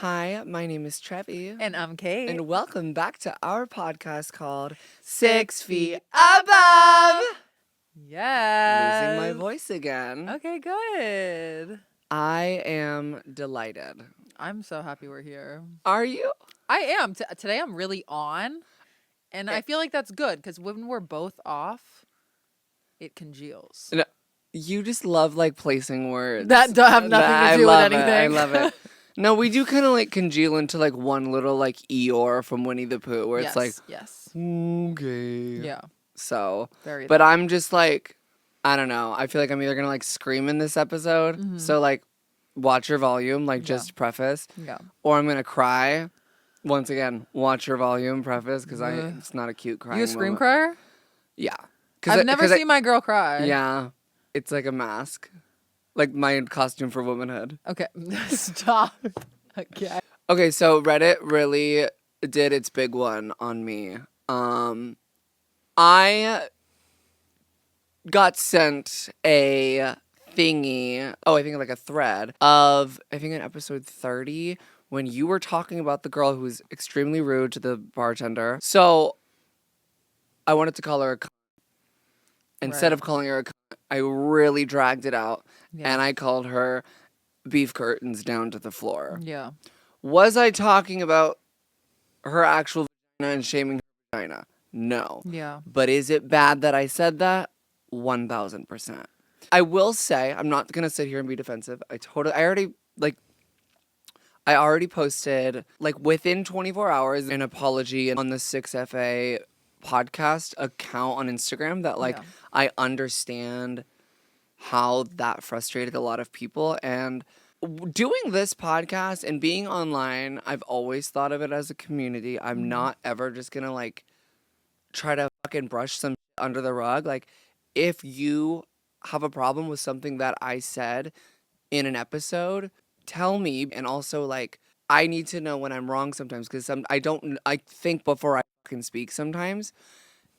Hi, my name is Trevi. And I'm Kate. And welcome back to our podcast called 6 Feet Above. Yes. Losing my voice again. Okay, good. I am delighted. I'm so happy we're here. Are you? I am. Today I'm really on. And I feel like that's good because when we're both off, it congeals. No, you just love like placing words. That don't have nothing to do with anything. I love it. No, we do kind of like congeal into like one little like Eeyore from Winnie the Pooh where it's like, yes. Okay. Yeah. So, Very but that. I'm just like, I don't know. I feel like I'm either going to like scream in this episode. Mm-hmm. So like watch your volume, like just preface. Yeah. Or I'm going to cry. Once again, watch your volume, preface, because it's not a cute crying You a scream moment. crier? Yeah. I've never seen my girl cry. Yeah. It's like a mask. Like my costume for womanhood. Okay. Stop. Okay. Okay, so Reddit really did its big one on me. I got sent a thingy, I think like a thread of, I think in episode 30, when you were talking about the girl who was extremely rude to the bartender. So I wanted to call her a cunt. Instead of calling her a cunt, I really dragged it out and I called her beef curtains down to the floor. Yeah. Was I talking about her actual vagina and shaming her vagina? No. Yeah. But is it bad that I said that? 1000%. I will say, I'm not going to sit here and be defensive. I already posted, like within 24 hours, an apology on the 6FA podcast account on Instagram that I understand how that frustrated a lot of people. And doing this podcast and being online, I've always thought of it as a community. I'm not ever just going to like try to fucking brush some shit under the rug. Like, if you have a problem with something that I said in an episode, tell me. And also, like, I need to know when I'm wrong sometimes because I think before I fucking speak sometimes.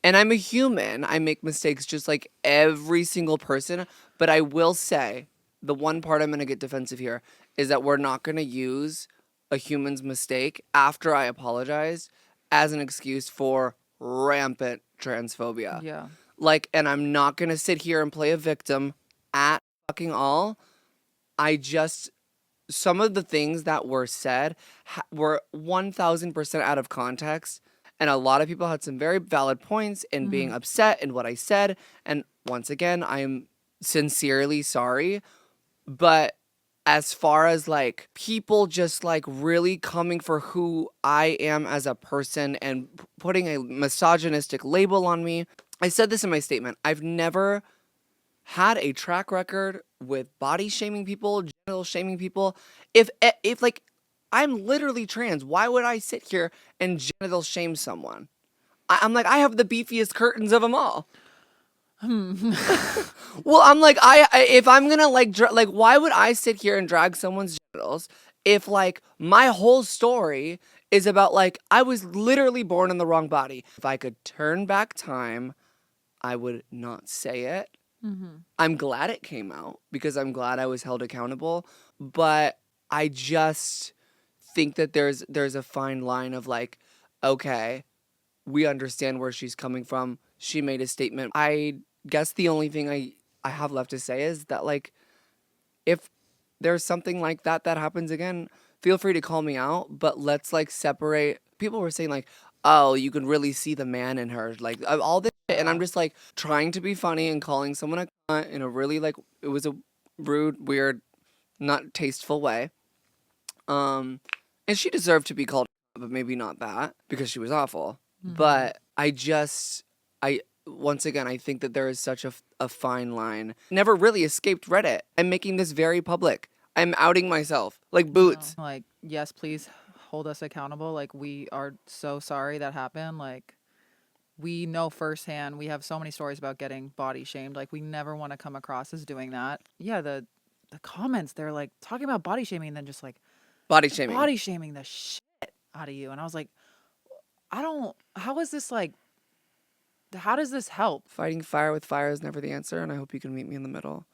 And I'm a human. I make mistakes just like every single person. But I will say, the one part I'm going to get defensive here is that we're not going to use a human's mistake after I apologize as an excuse for rampant transphobia. Yeah. Like, and I'm not going to sit here and play a victim at fucking all. Some of the things that were said were 1000% out of context. And a lot of people had some very valid points in being upset in what I said. And once again, I'm sincerely sorry. But as far as like people just like really coming for who I am as a person and putting a misogynistic label on me, I said this in my statement. I've never had a track record with body shaming people, genital shaming people. If like I'm literally trans, why would I sit here and genital shame someone? I'm like, I have the beefiest curtains of them all. Well, I'm like, if I'm gonna like, why would I sit here and drag someone's genitals if like my whole story is about like I was literally born in the wrong body? If I could turn back time, I would not say it. I'm glad it came out because I'm glad I was held accountable. But I just think that there's a fine line of like, okay, we understand where she's coming from. She made a statement. I guess the only thing I have left to say is that like, if there's something like that happens again, feel free to call me out, but let's like separate. People were saying like, oh, you can really see the man in her, like all this shit. And I'm just like trying to be funny and calling someone a cunt in a really like, it was a rude, weird, not tasteful way. And she deserved to be called, but maybe not that because she was awful. But once again, I think that there is such a fine line. Never really escaped Reddit. I'm making this very public. I'm outing myself. Like Boots. No. Like, yes, please hold us accountable. Like, we are so sorry that happened. Like, we know firsthand. We have so many stories about getting body shamed. Like, we never want to come across as doing that. Yeah, the comments, they're like talking about body shaming and then just like Body shaming the shit out of you. And I was like, how is this like, how does this help? Fighting fire with fire is never the answer, and I hope you can meet me in the middle.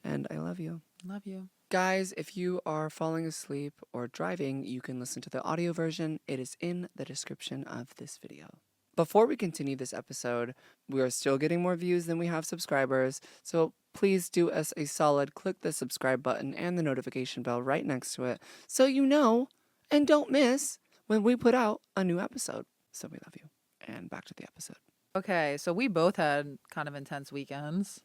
And I love you. Love you. Guys, if you are falling asleep or driving, you can listen to the audio version. It is in the description of this video. Before we continue this episode, we are still getting more views than we have subscribers, so please do us a solid, click the subscribe button and the notification bell right next to it so you know and don't miss when we put out a new episode. So we love you. And back to the episode. Okay, so we both had kind of intense weekends.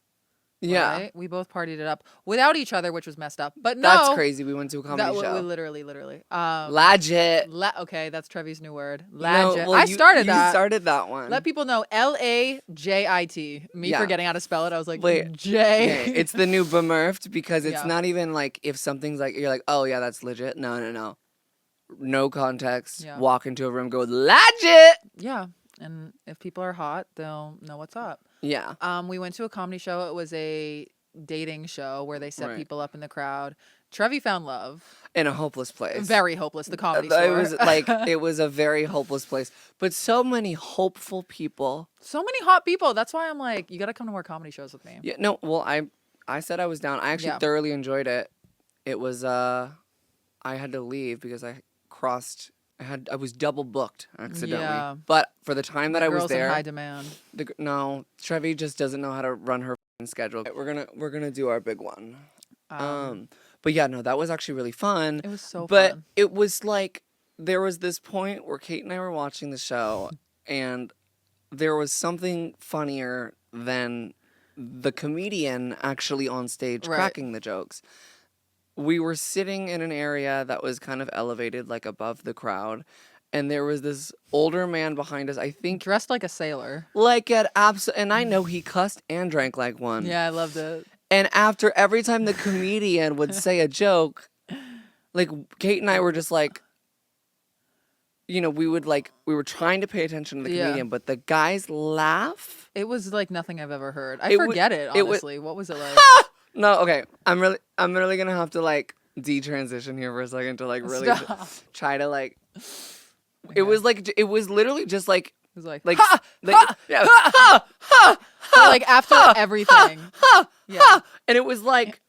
Yeah. Right? We both partied it up without each other, which was messed up. But no, That's crazy. We went to a comedy we show. literally. Legit. Okay, that's Trevi's new word. No, Lajit. well, I you started that. started that one. Let people know Lajit. Me Yeah. forgetting how to spell it. I was like, Wait, J. Yeah, it's the new bemurfed because it's Yeah. not even like if something's like, you're like, oh yeah, that's legit. No. No context. Yeah. Walk into a room, go, legit. Yeah. And if people are hot, they'll know what's up. Yeah. We went to a comedy show. It was a dating show where they set Right. people up in the crowd. Trevi found love. In a hopeless place. Very hopeless, the comedy It store. was like, it was a very hopeless place. But so many hopeful people. So many hot people. That's why I'm like, you got to come to more comedy shows with me. Yeah, no, well, I said I was down. I actually Yeah. thoroughly enjoyed it. It was, I had to leave because I was double booked accidentally. Yeah. But for the time that I was Girls in there, high demand. no, Trevi just doesn't know how to run her f***ing schedule. We're gonna do our big one. But yeah, no, that was actually really fun. It was so but fun. it was like there was this point where Kate and I were watching the show, and there was something funnier than the comedian actually on stage Right. cracking the jokes. We were sitting in an area that was kind of elevated, like above the crowd, and there was this older man behind us. I think Dressed like a sailor. like and I know he cussed and drank like one. Yeah, I loved it. And after every time the comedian would say a joke, like Kate and I were just like, we were trying to pay attention to the Yeah. comedian, but the guy's laugh. It was like nothing I've ever heard. I It wa- forget it, it wa- honestly. What was it like? No, okay. I'm really gonna have to like detransition here for a second to like really Stop. try to like. It was literally just like It was like, like ha! yeah, But, like after everything. Yeah. and it was like,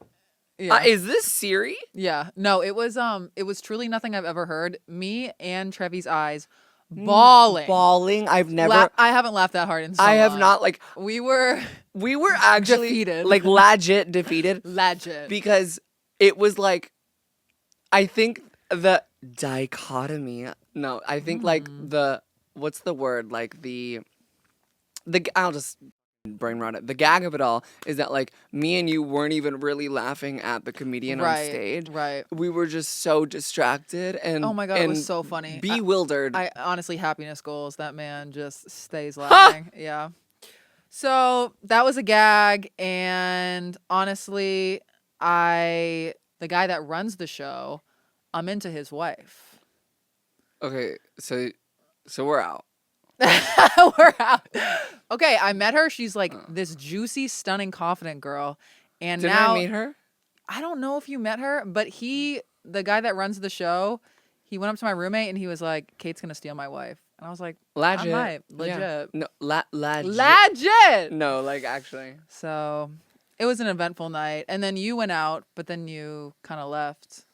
Yeah. is this Siri? Yeah. No, it was truly nothing I've ever heard. Me and Trevi's eyes bawling. Bawling. I've never. I haven't laughed that hard in so I have long. not like. We were We were actually Defeated. like legit defeated legit. because it was like, I think the dichotomy. No, I think like what's the word? Like I'll just brain rot it. The gag of it all is that like me and you weren't even really laughing at the comedian on stage. Right. We were just so distracted and Oh my God, it was and so funny. bewildered. I honestly, happiness goals. That man just stays laughing. Yeah. So that was a gag, and honestly, the guy that runs the show, I'm into his wife. Okay, so we're out. We're out. Okay, I met her. She's like this juicy, stunning, confident girl, and Did now I meet her? I don't know if you met her, but the guy that runs the show, he went up to my roommate and he was like, "Kate's gonna steal my wife," and I was like, Legit. I might. Legit. Yeah. No, legit. Legit. No, like actually. So it was an eventful night. And then you went out, but then you kind of left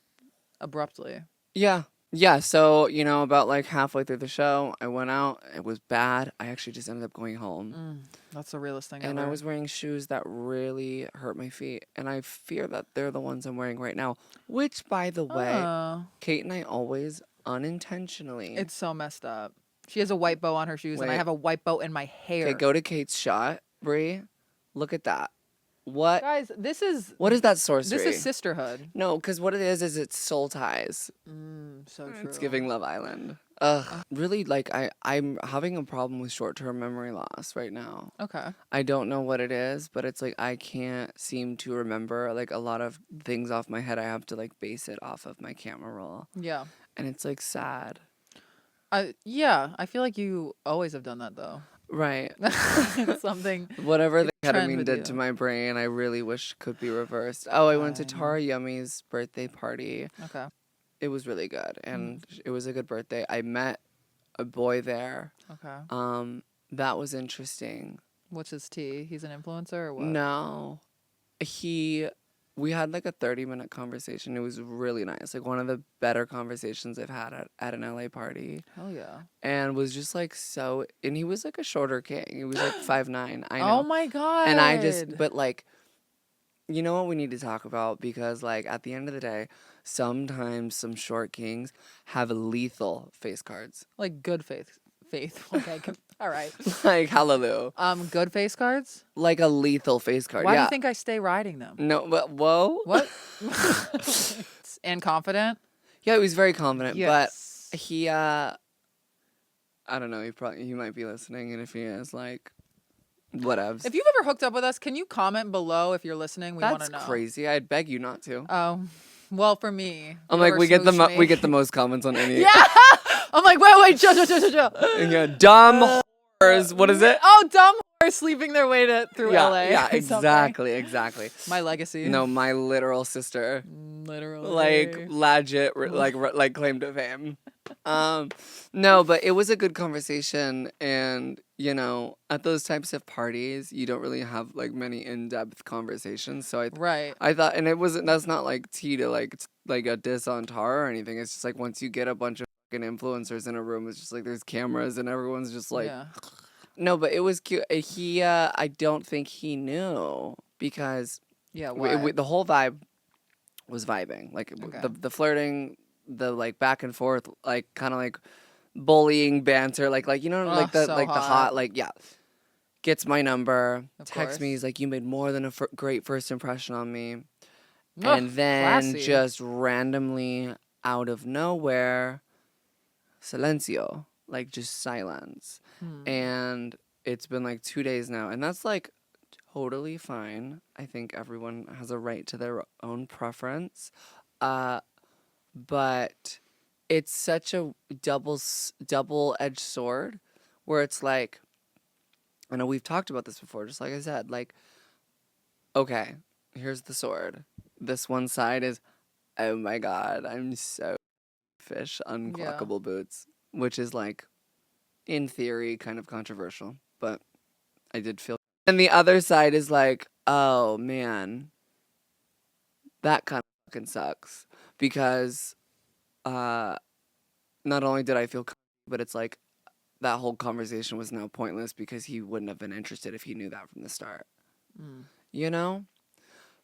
abruptly. Yeah. Yeah, so, about like halfway through the show, I went out. It was bad. I actually just ended up going home. That's the realest thing And ever. I was wearing shoes that really hurt my feet. And I fear that they're the ones I'm wearing right now. Which, by the way, Oh, Kate and I always unintentionally. it's so messed up. She has a white bow on her shoes, and I Wait. have a white bow in my hair. Okay, go to Kate's shot, Brie. Look at that. What? Guys, this is What is that sorcery? this is sisterhood. No, because what it is it's soul ties. So true. It's giving Love Island. Ugh. Really, like, I'm having a problem with short-term memory loss right now. Okay. I don't know what it is, but it's like I can't seem to remember like a lot of things off my head. I have to like base it off of my camera roll. Yeah. And it's like sad. Yeah. I feel like you always have done that though. Right. It's something. Whatever the trend ketamine with did you. to my brain, I really wish could be reversed. Oh, I went to Tara Yummy's birthday party. Okay. It was really good, and it was a good birthday. I met a boy there. Okay. That was interesting. What's his tea? He's an influencer or what? No, he we had like a 30-minute conversation. It was really nice. Like one of the better conversations I've had at an LA party. Hell yeah. And was just like so, and he was like a shorter king. He was like 5'9". I Oh know. my God. And but like, you know what we need to talk about? Because like at the end of the day, sometimes some short kings have lethal face cards. Like good faith. Okay. All right. Like hallelujah. Good face cards? Like a lethal face card. Why do Yeah. you think I stay riding them? No, but whoa. What? And confident? Yeah, he was very confident, Yes. but he I don't know, he might be listening, and if he is, like, whatevs. If you've ever hooked up with us, can you comment below if you're listening? We want That's to know. crazy. I'd beg you not to. Oh, well, for me, I'm you like, ever we get the smooch me? we get the most comments on any. Yeah. I'm like, wait, chill. Yeah, dumb whores. What is it? Oh, dumb whores sleeping their way through Yeah, LA. yeah, Something. exactly. My legacy. No, my literal sister. Literally. Like legit, like claim to fame. No, but it was a good conversation, and you know, at those types of parties, you don't really have like many in-depth conversations. So Right. I thought, and it wasn't. That's not like tea to like a diss on Tara or anything. It's just like once you get a bunch of fucking influencers in a room, it's just like there's cameras and everyone's just like. Yeah. No, but it was cute. I don't think he knew because Yeah. Why? the whole vibe was vibing. Like Okay. the flirting, the like back and forth, like kind of like bullying banter, like you know, like the so like the hot, like yeah. Gets my number, Of texts me. course. He's like, "You made more than a great first impression on me," Ugh, and then classy. just randomly out of nowhere, silencio, like just silence. And it's been like 2 days now, and that's like totally fine. I think everyone has a right to their own preference. But it's such a double-edged sword where it's like, I know we've talked about this before, just like I said, like, okay, here's the sword. This one side is, oh my God, I'm so fish, unclockable boots, which is like, in theory, kind of controversial, but I did feel. And the other side is like, oh man, that kind of fucking sucks because not only did I feel, but it's like that whole conversation was now pointless because he wouldn't have been interested if he knew that from the start. You know?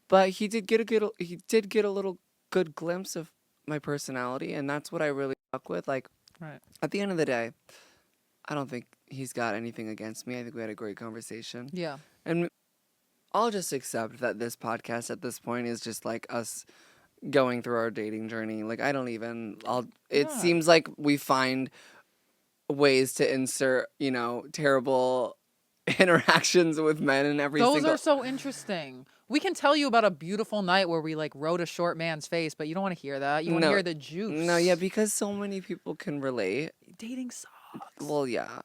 But he did get a little good glimpse of my personality, and that's what I really fuck with. Like, Right. at the end of the day, I don't think he's got anything against me. I think we had a great conversation. Yeah. And I'll just accept that this podcast at this point is just like us going through our dating journey. Like it seems like we find ways to insert, you know, terrible interactions with men in every Those single. are so interesting. We can tell you about a beautiful night where we like wrote a short man's face, but you don't want to hear that. You want to hear the juice. No, yeah, because so many people can relate. Dating sucks. Well, yeah,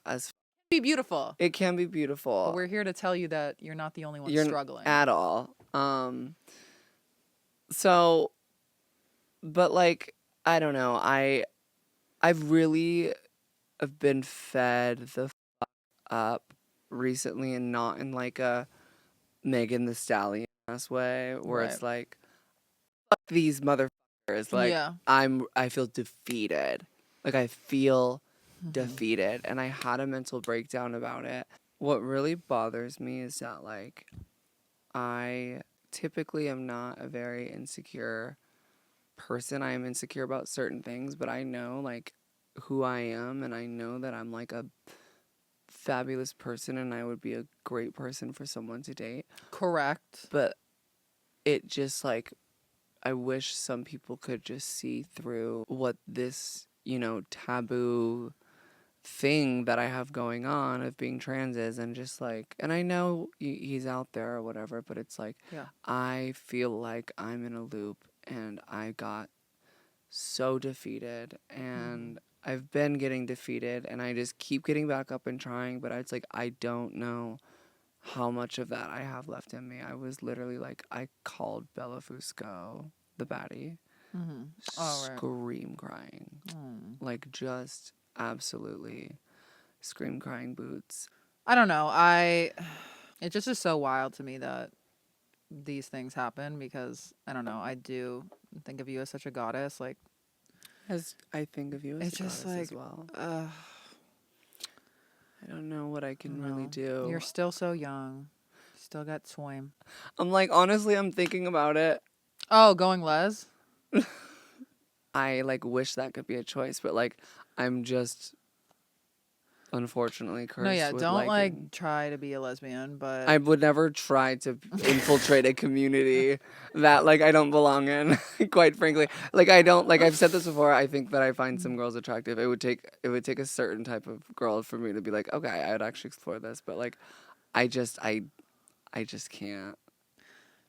Be beautiful. it can be beautiful. But we're here to tell you that you're not the only one You're struggling. at all. So, but like, I don't know. I've really have been fed the fuck up recently, and not in like a Megan the Stallion ass way, where it's like, fuck these motherfuckers. Like, Yeah. I feel defeated. Like, I feel defeated, and I had a mental breakdown about it. What really bothers me is that, like, I typically am not a very insecure person. I am insecure about certain things, but I know, like, who I am, and I know that I'm, like, a fabulous person, and I would be a great person for someone to date. Correct. But it just, like, I wish some people could just see through what this, you know, taboo thing that I have going on of being trans is, and just like, and I know he's out there or whatever, but it's like, Yeah. I feel like I'm in a loop, and I got so defeated, and I've been getting defeated, and I just keep getting back up and trying, but it's like, I don't know how much of that I have left in me. I was literally like, I called Bella Fusco the baddie, Oh, right. scream crying, like just absolutely scream crying boots. I don't know. It just is so wild to me that these things happen because I don't know. I do think of you as such a goddess. Like As I think of you as it's a just goddess like, as well. uh, I don't know what I can really no, do. you're still so young. Still got swim. I'm like, honestly, I'm thinking about it. Oh, going les? I like wish that could be a choice, but like I'm just unfortunately No, yeah. cursed with Don't like liking. try to be a lesbian, but I would never try to infiltrate a community that like I don't belong in, quite frankly. Like I don't like I've said this before, I think that I find some girls attractive. It would take a certain type of girl for me to be like, okay, I would actually explore this, but like I just can't.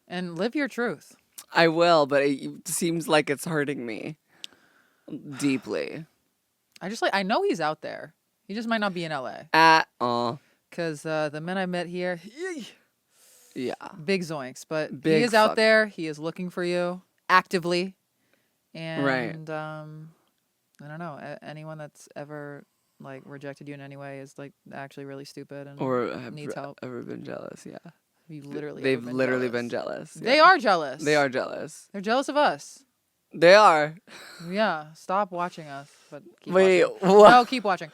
and live your truth. I will, but it seems like it's hurting me deeply. I know he's out there. He just might not be in LA. At all. Cause the men I met here, Yeah. big zoinks. But he Big is out fuck. there. He is looking for you actively, Right. and I don't know. Anyone that's ever like rejected you in any way is like actually really stupid and Or have needs help. ever been jealous, yeah. You literally They've ever been literally jealous. been jealous. They yeah. are jealous. They are jealous. They're jealous of us. They are. Yeah. Stop watching us, but keep Wait, watching. what? No, keep watching.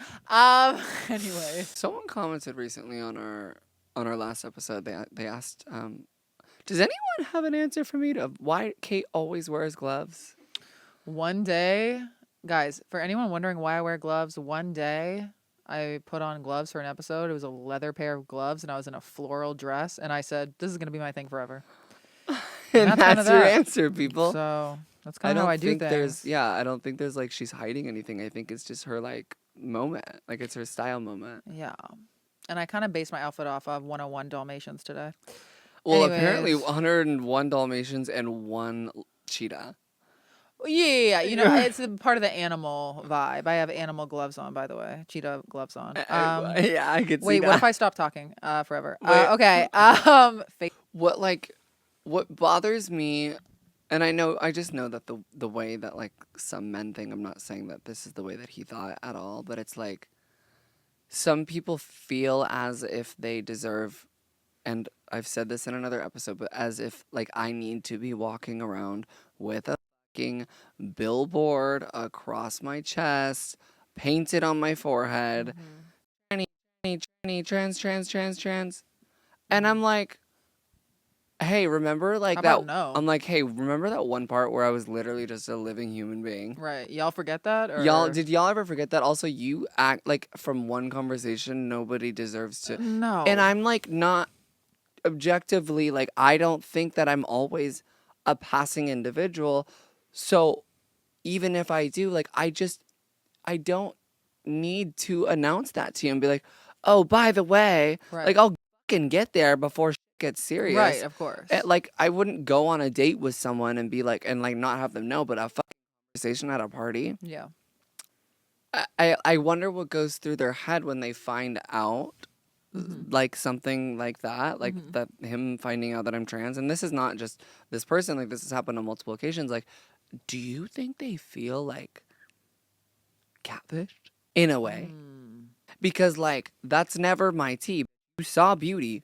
Anyway. Someone commented recently on our last episode. They asked, does anyone have an answer for me to why Kate always wears gloves? One day, guys, for anyone wondering why I wear gloves, one day I put on gloves for an episode. It was a leather pair of gloves, and I was in a floral dress, and I said, "This is gonna be my thing forever." And that's kinda that's your that. answer, people. So that's I kind of how don't I do think things. I don't think there's like she's hiding anything. I think it's just her like moment. Like it's her style moment. Yeah, and I kind of based my outfit off of 101 Dalmatians today. Well, apparently Anyways. 101 Dalmatians and one cheetah. Yeah. You know, it's a part of the animal vibe. I have animal gloves on, by the way, cheetah gloves on. Yeah, I could see Wait, that. what if I stop talking forever? Wait. Okay. What bothers me, and I just know that the way that like some men think, I'm not saying that this is the way that he thought at all, but it's like some people feel as if they deserve, and I've said this in another episode, but as if like I need to be walking around with a fucking billboard across my chest, painted on my forehead, trans. And I'm like, hey, remember like How that? about no? I'm like, hey, remember that one part where I was literally just a living human being? Right. Y'all forget that? Or Did y'all ever forget that? Also, you act like from one conversation, nobody deserves to. no. And I'm like, not objectively, like, I don't think that I'm always a passing individual. So even if I do, like, I don't need to announce that to you and be like, oh, by the way, Right. like, I'll fucking get there before shit gets serious. Right, of course. Like, I wouldn't go on a date with someone and be like, and like not have them know, but a fucking conversation at a party. Yeah. I wonder what goes through their head when they find out like something like that, like that him finding out that I'm trans. And this is not just this person, like this has happened on multiple occasions. Like, do you think they feel like catfished in a way? Because like that's never my tea. You saw beauty.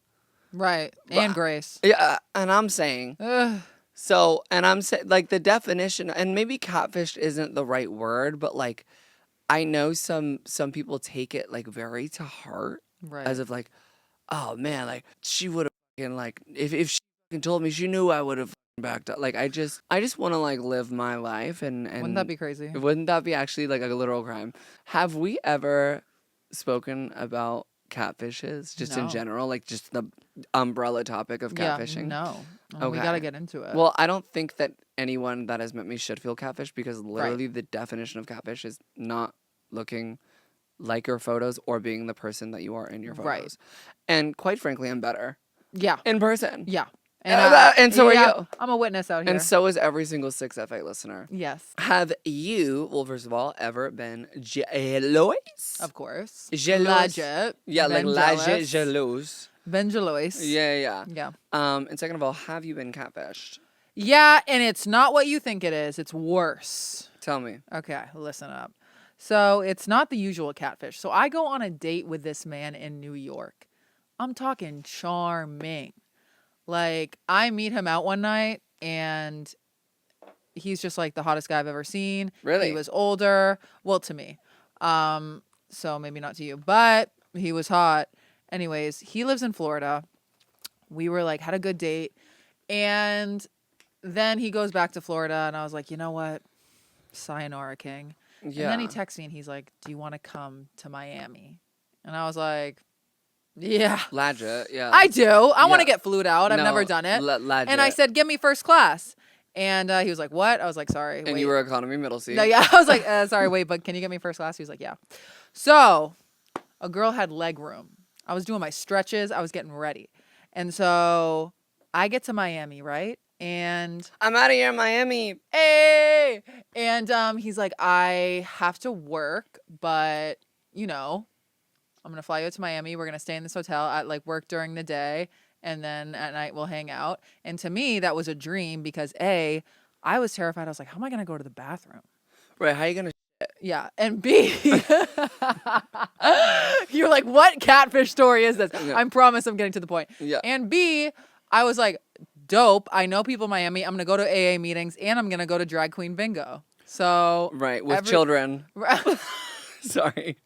Right. And grace. Yeah, and I'm saying Ugh. so, and I'm saying like the definition, and maybe catfished isn't the right word, but like I know some people take it like very to heart, Right. as if like, oh man, like she would have like if she fucking told me, she knew I would have backed up. Like I just want to like live my life, and Wouldn't that be crazy? wouldn't that be actually like a literal crime? Have we ever spoken about catfishes just in No. general, like just the umbrella topic of catfishing? Yeah, no. We Okay. got to get into it. Well, I don't think that anyone that has met me should feel catfish, because literally the definition of catfish is not looking like your photos or being the person that you are in your photos. Right. And quite frankly, I'm better yeah. in person. Yeah. And so are you. I'm a witness out here. And so is every single 6FA listener. yes. Have you, well, first of all, ever been jealous? Of course. Jealous. Legit. Yeah, like Jealous. jealous. Ben jealous. Yeah. Yeah. And second of all, have you been catfished? Yeah, and it's not what you think it is. It's worse. Tell me. Okay, listen up. So it's not the usual catfish. So I go on a date with this man in New York. I'm talking charming. Like, I meet him out one night, and he's just like the hottest guy I've ever seen. Really? He was older. Well, to me. So maybe not to you, but he was hot. Anyways, he lives in Florida. We were like, had a good date. And then he goes back to Florida, and I was like, you know what? Sayonara, King. Yeah. And then he texts me, and he's like, do you want to come to Miami? And I was like, yeah. Legit, yeah. I do. I want to Yeah. get flued out. I've No, never done it. legit. And I said, get me first class. And he was like, what? I was like, sorry. And wait. you were economy middle seat. No, yeah. I was like, sorry, wait, but can you get me first class? He was like, yeah. So a girl had leg room. I was doing my stretches. I was getting ready. And so I get to Miami, right? And I'm out of here in Miami. hey! And he's like, I have to work, but, you know, I'm going to fly you to Miami. We're going to stay in this hotel. I like work during the day, and then at night we'll hang out. And to me, that was a dream because A, I was terrified. I was like, how am I going to go to the bathroom? Right, how you gonna Yeah. And B, you're like, what catfish story is this? Yeah. I promise I'm getting to the point. Yeah. And B, I was like, dope. I know people in Miami. I'm going to go to AA meetings, and I'm going to go to drag queen bingo. So. Right, with children. Sorry.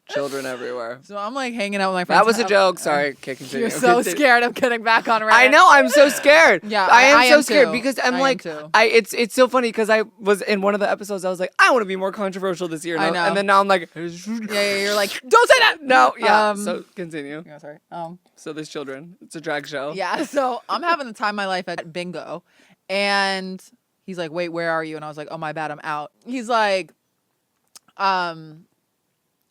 Children everywhere. So I'm like hanging out with my friends. That was a joke. Sorry. Okay, continue. You're so scared of getting back on Reddit. I know. I'm so scared. Yeah, I am so am scared too. because I'm I am like, too. it's so funny because I was in one of the episodes. I was like, I want to be more controversial this year. I know. And then now I'm like, Yeah, you're like, don't say that. no, yeah. So continue. Yeah, sorry. So there's children. It's a drag show. Yeah. So I'm having the time of my life at bingo, and he's like, wait, where are you? And I was like, oh my bad, I'm out. He's like,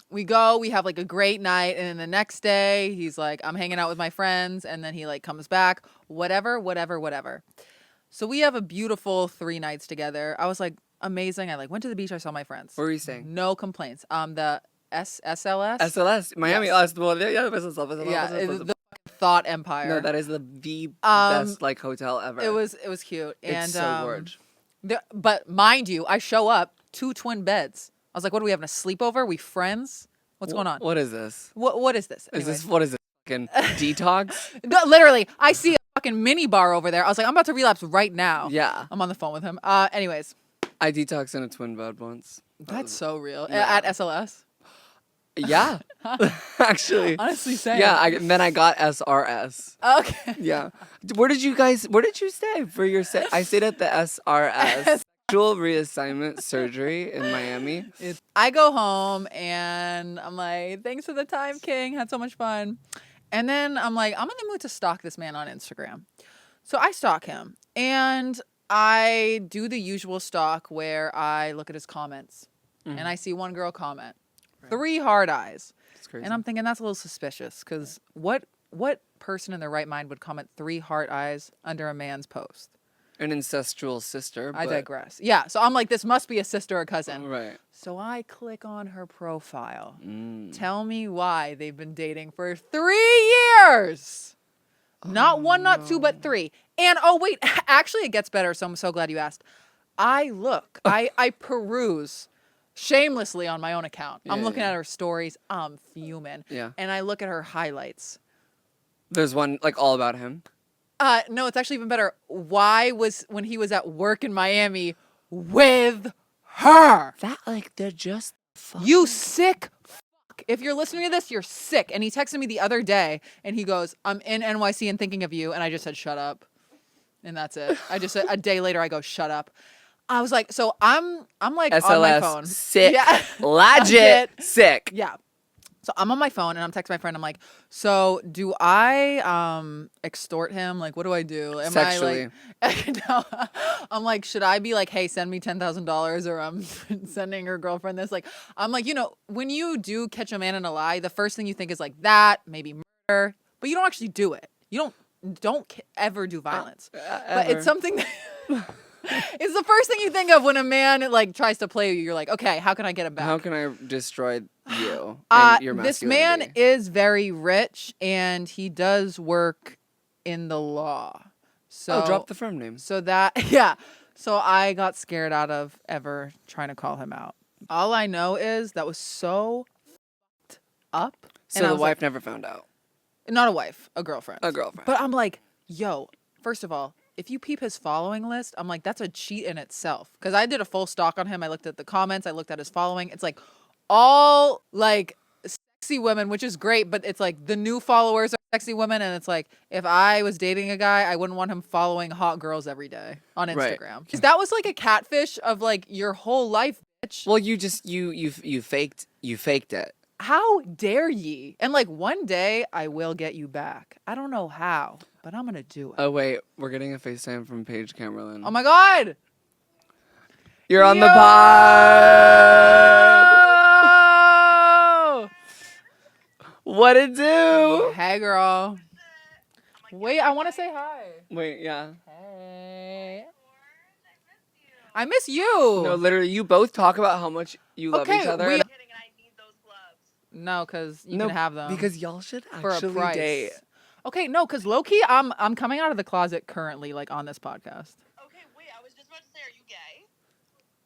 we go, we have like a great night, and then the next day he's like, I'm hanging out with my friends, and then he like comes back, whatever. So we have a beautiful 3 nights together. I was like, amazing. I like went to the beach, I saw my friends. What were you saying? No complaints. The SLS? SLS. Miami. Yes. Well, yeah, business. Yeah, the Thought Empire. No, that is the best like hotel ever. It was cute. And It's so gorgeous. but mind you, I show up, 2 twin beds. I was like, what are we having, a sleepover? We friends? What's going on? What is this? What is this? Is Anyway. this what is it? Fucking detox? No, literally, I see a fucking mini bar over there. I was like, I'm about to relapse right now. Yeah. I'm on the phone with him. Anyways. I detoxed in a twin bed once. That's so real. Yeah. At SLS? Yeah. Actually. Honestly saying. Yeah, then I got SRS. Okay. Yeah. Where did you stay for your stay? I stayed at the SRS. Sexual reassignment surgery in Miami. I go home and I'm like, thanks for the time, King. Had so much fun. And then I'm like, I'm in the mood to stalk this man on Instagram. So I stalk him and I do the usual stalk where I look at his comments and I see one girl comment, 3 hard eyes. It's crazy. And I'm thinking that's a little suspicious because what person in their right mind would comment 3 heart eyes under a man's post? An incestual sister. I digress. Yeah, so I'm like, this must be a sister or cousin. Right. So I click on her profile. Tell me why they've been dating for 3 years. Not 1, not 2, but 3. And oh wait, actually it gets better, so I'm so glad you asked. I peruse shamelessly on my own account. I'm looking at her stories. I'm fuming. Yeah. And I look at her highlights. There's one like all about him. No, it's actually even better. Why was when he was at work in Miami with her? That like they're just You sick fuck. If you're listening to this, you're sick. And he texted me the other day and he goes, I'm in NYC and thinking of you. And I just said, shut up. And that's it. I just said a day later, I go, shut up. I was like, so I'm like SLS, on my phone. sick. Yeah. Legit sick. Yeah. So I'm on my phone and I'm texting my friend. I'm like, so do I extort him? Like, what do I do? Am Sexually. I like, no, I'm like, should I be like, hey, send me $10,000 or I'm sending her girlfriend this? Like, I'm like, you know, when you do catch a man in a lie, the first thing you think is like that, maybe murder, but you don't actually do it. You don't ever do violence. But it's something that... It's the first thing you think of when a man like tries to play you. You're like, okay, how can I get him back? How can I destroy you and your masculinity? This man is very rich and he does work in the law. So drop the firm name. So that yeah. So I got scared out of ever trying to call him out. All I know is that was so fucked up. So the wife never found out. Not a wife, a girlfriend. A girlfriend. But I'm like, Yo, first of all, if you peep his following list, I'm like, that's a cheat in itself. Because I did a full stalk on him. I looked at the comments. I looked at his following. It's like all like sexy women, which is great. But it's like the new followers are sexy women. And it's like, if I was dating a guy, I wouldn't want him following hot girls every day on Right. Instagram. Because that was like a catfish of like your whole life, bitch. Well, you faked it. How dare ye? And like one day I will get you back. I don't know how, but I'm gonna do it. Oh wait, we're getting a FaceTime from Paige Camerlin. Oh my god! You're on the Yo! pod. What it do? Hey girl. Wait, I want to say hi. Wait, yeah. Hey. I miss you. No, literally, you both talk about how much you love Okay, each other. we- and- No, because you no, can have them. because y'all should for a actually price. date. Okay, no, because low key, I'm coming out of the closet currently, like on this podcast. Okay, wait, I was just about to say, are you gay?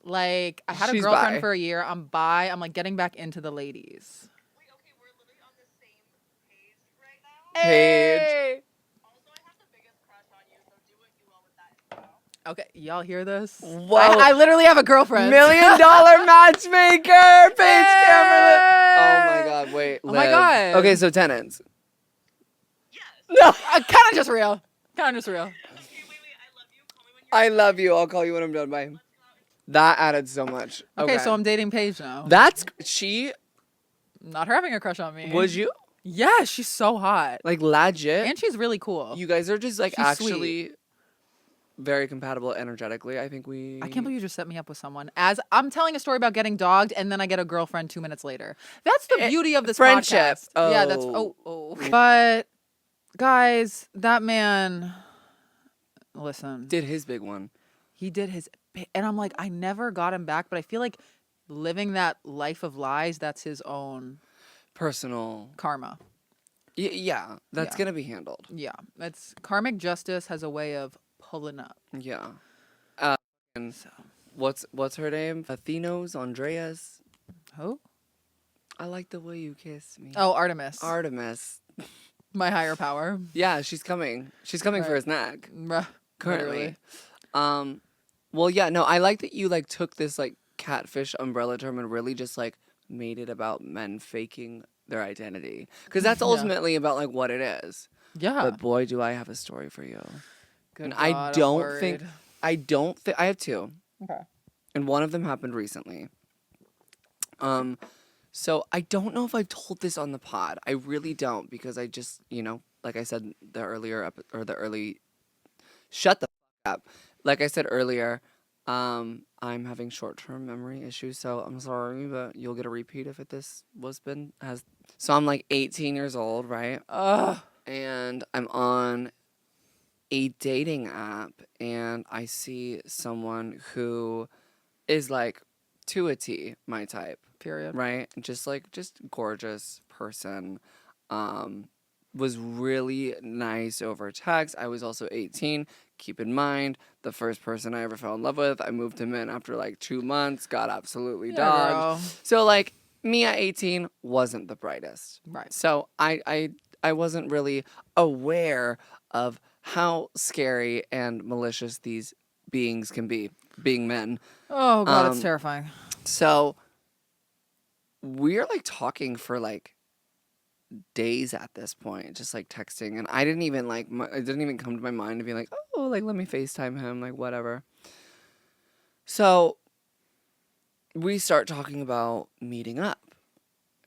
Like, I had a She's girlfriend bi. for a year. I'm bi. I'm like getting back into the ladies. Wait, okay, we're literally on the same page right now. Paige. Hey! Also, I have the biggest crush on you, so do what you will with that info. Okay, y'all hear this? Whoa. I literally have a girlfriend. $1 million matchmaker, Paige Camerlin. Oh my god, wait. Oh my Liv. God. Okay, so tenants. Yes. No. Kind of just real. Kind of just real. Okay, wait, I love you. Call me when you're I love you. I'll call you when I'm done. Bye. That added so much. Okay, so I'm dating Paige now. That's she. Not her having a crush on me. Would you Yeah, she's so hot. like legit? And she's really cool. You guys are just like She's actually very compatible energetically. I think we. I can't believe you just set me up with someone. As I'm telling a story about getting dogged, and then I get a girlfriend 2 minutes later. That's the beauty of this friendship. podcast. Yeah, that's But guys, that man. Listen, did his big one. he did his, and I'm like, I never got him back, but I feel like living that life of lies, that's his own Personal. karma. Yeah, that's Yeah. gonna be handled. Yeah, it's karmic justice has a way of pulling up. Yeah. And So, what's her name? Athenos, Andreas. who? I like the way you kiss me. Oh, Artemis, Artemis. my higher power. Yeah, she's coming. She's coming for Right. his neck. Bruh, Currently. literally. Well, yeah, no, I like that you like took this like catfish umbrella term and really just like made it about men faking their identity, because that's Yeah. ultimately about like what it is. Yeah. But boy, do I have a story for you. Good and God, I I'm don't think worried. I have two, Okay. and one of them happened recently. So I don't know if I've told this on the pod. I really don't, because I just, like I said shut the fuck up. Like I said earlier, I'm having short-term memory issues, so I'm sorry, but you'll get a repeat if so I'm like 18 years old, right? Ugh. And I'm on a dating app, and I see someone who is like to a T my type, Period. right? Just gorgeous person. Was really nice over text. I was also 18. Keep in mind, the first person I ever fell in love with, I moved him in after like 2 months, got absolutely Yeah, dogged. girl. So like me at 18 wasn't the brightest. Right. So I wasn't really aware of how scary and malicious these beings can be, being men. Oh God, it's Um, terrifying. So we're like talking for like days at this point, just like texting, and I didn't even it didn't even come to my mind to be like, oh, like let me FaceTime him, like whatever. So we start talking about meeting up,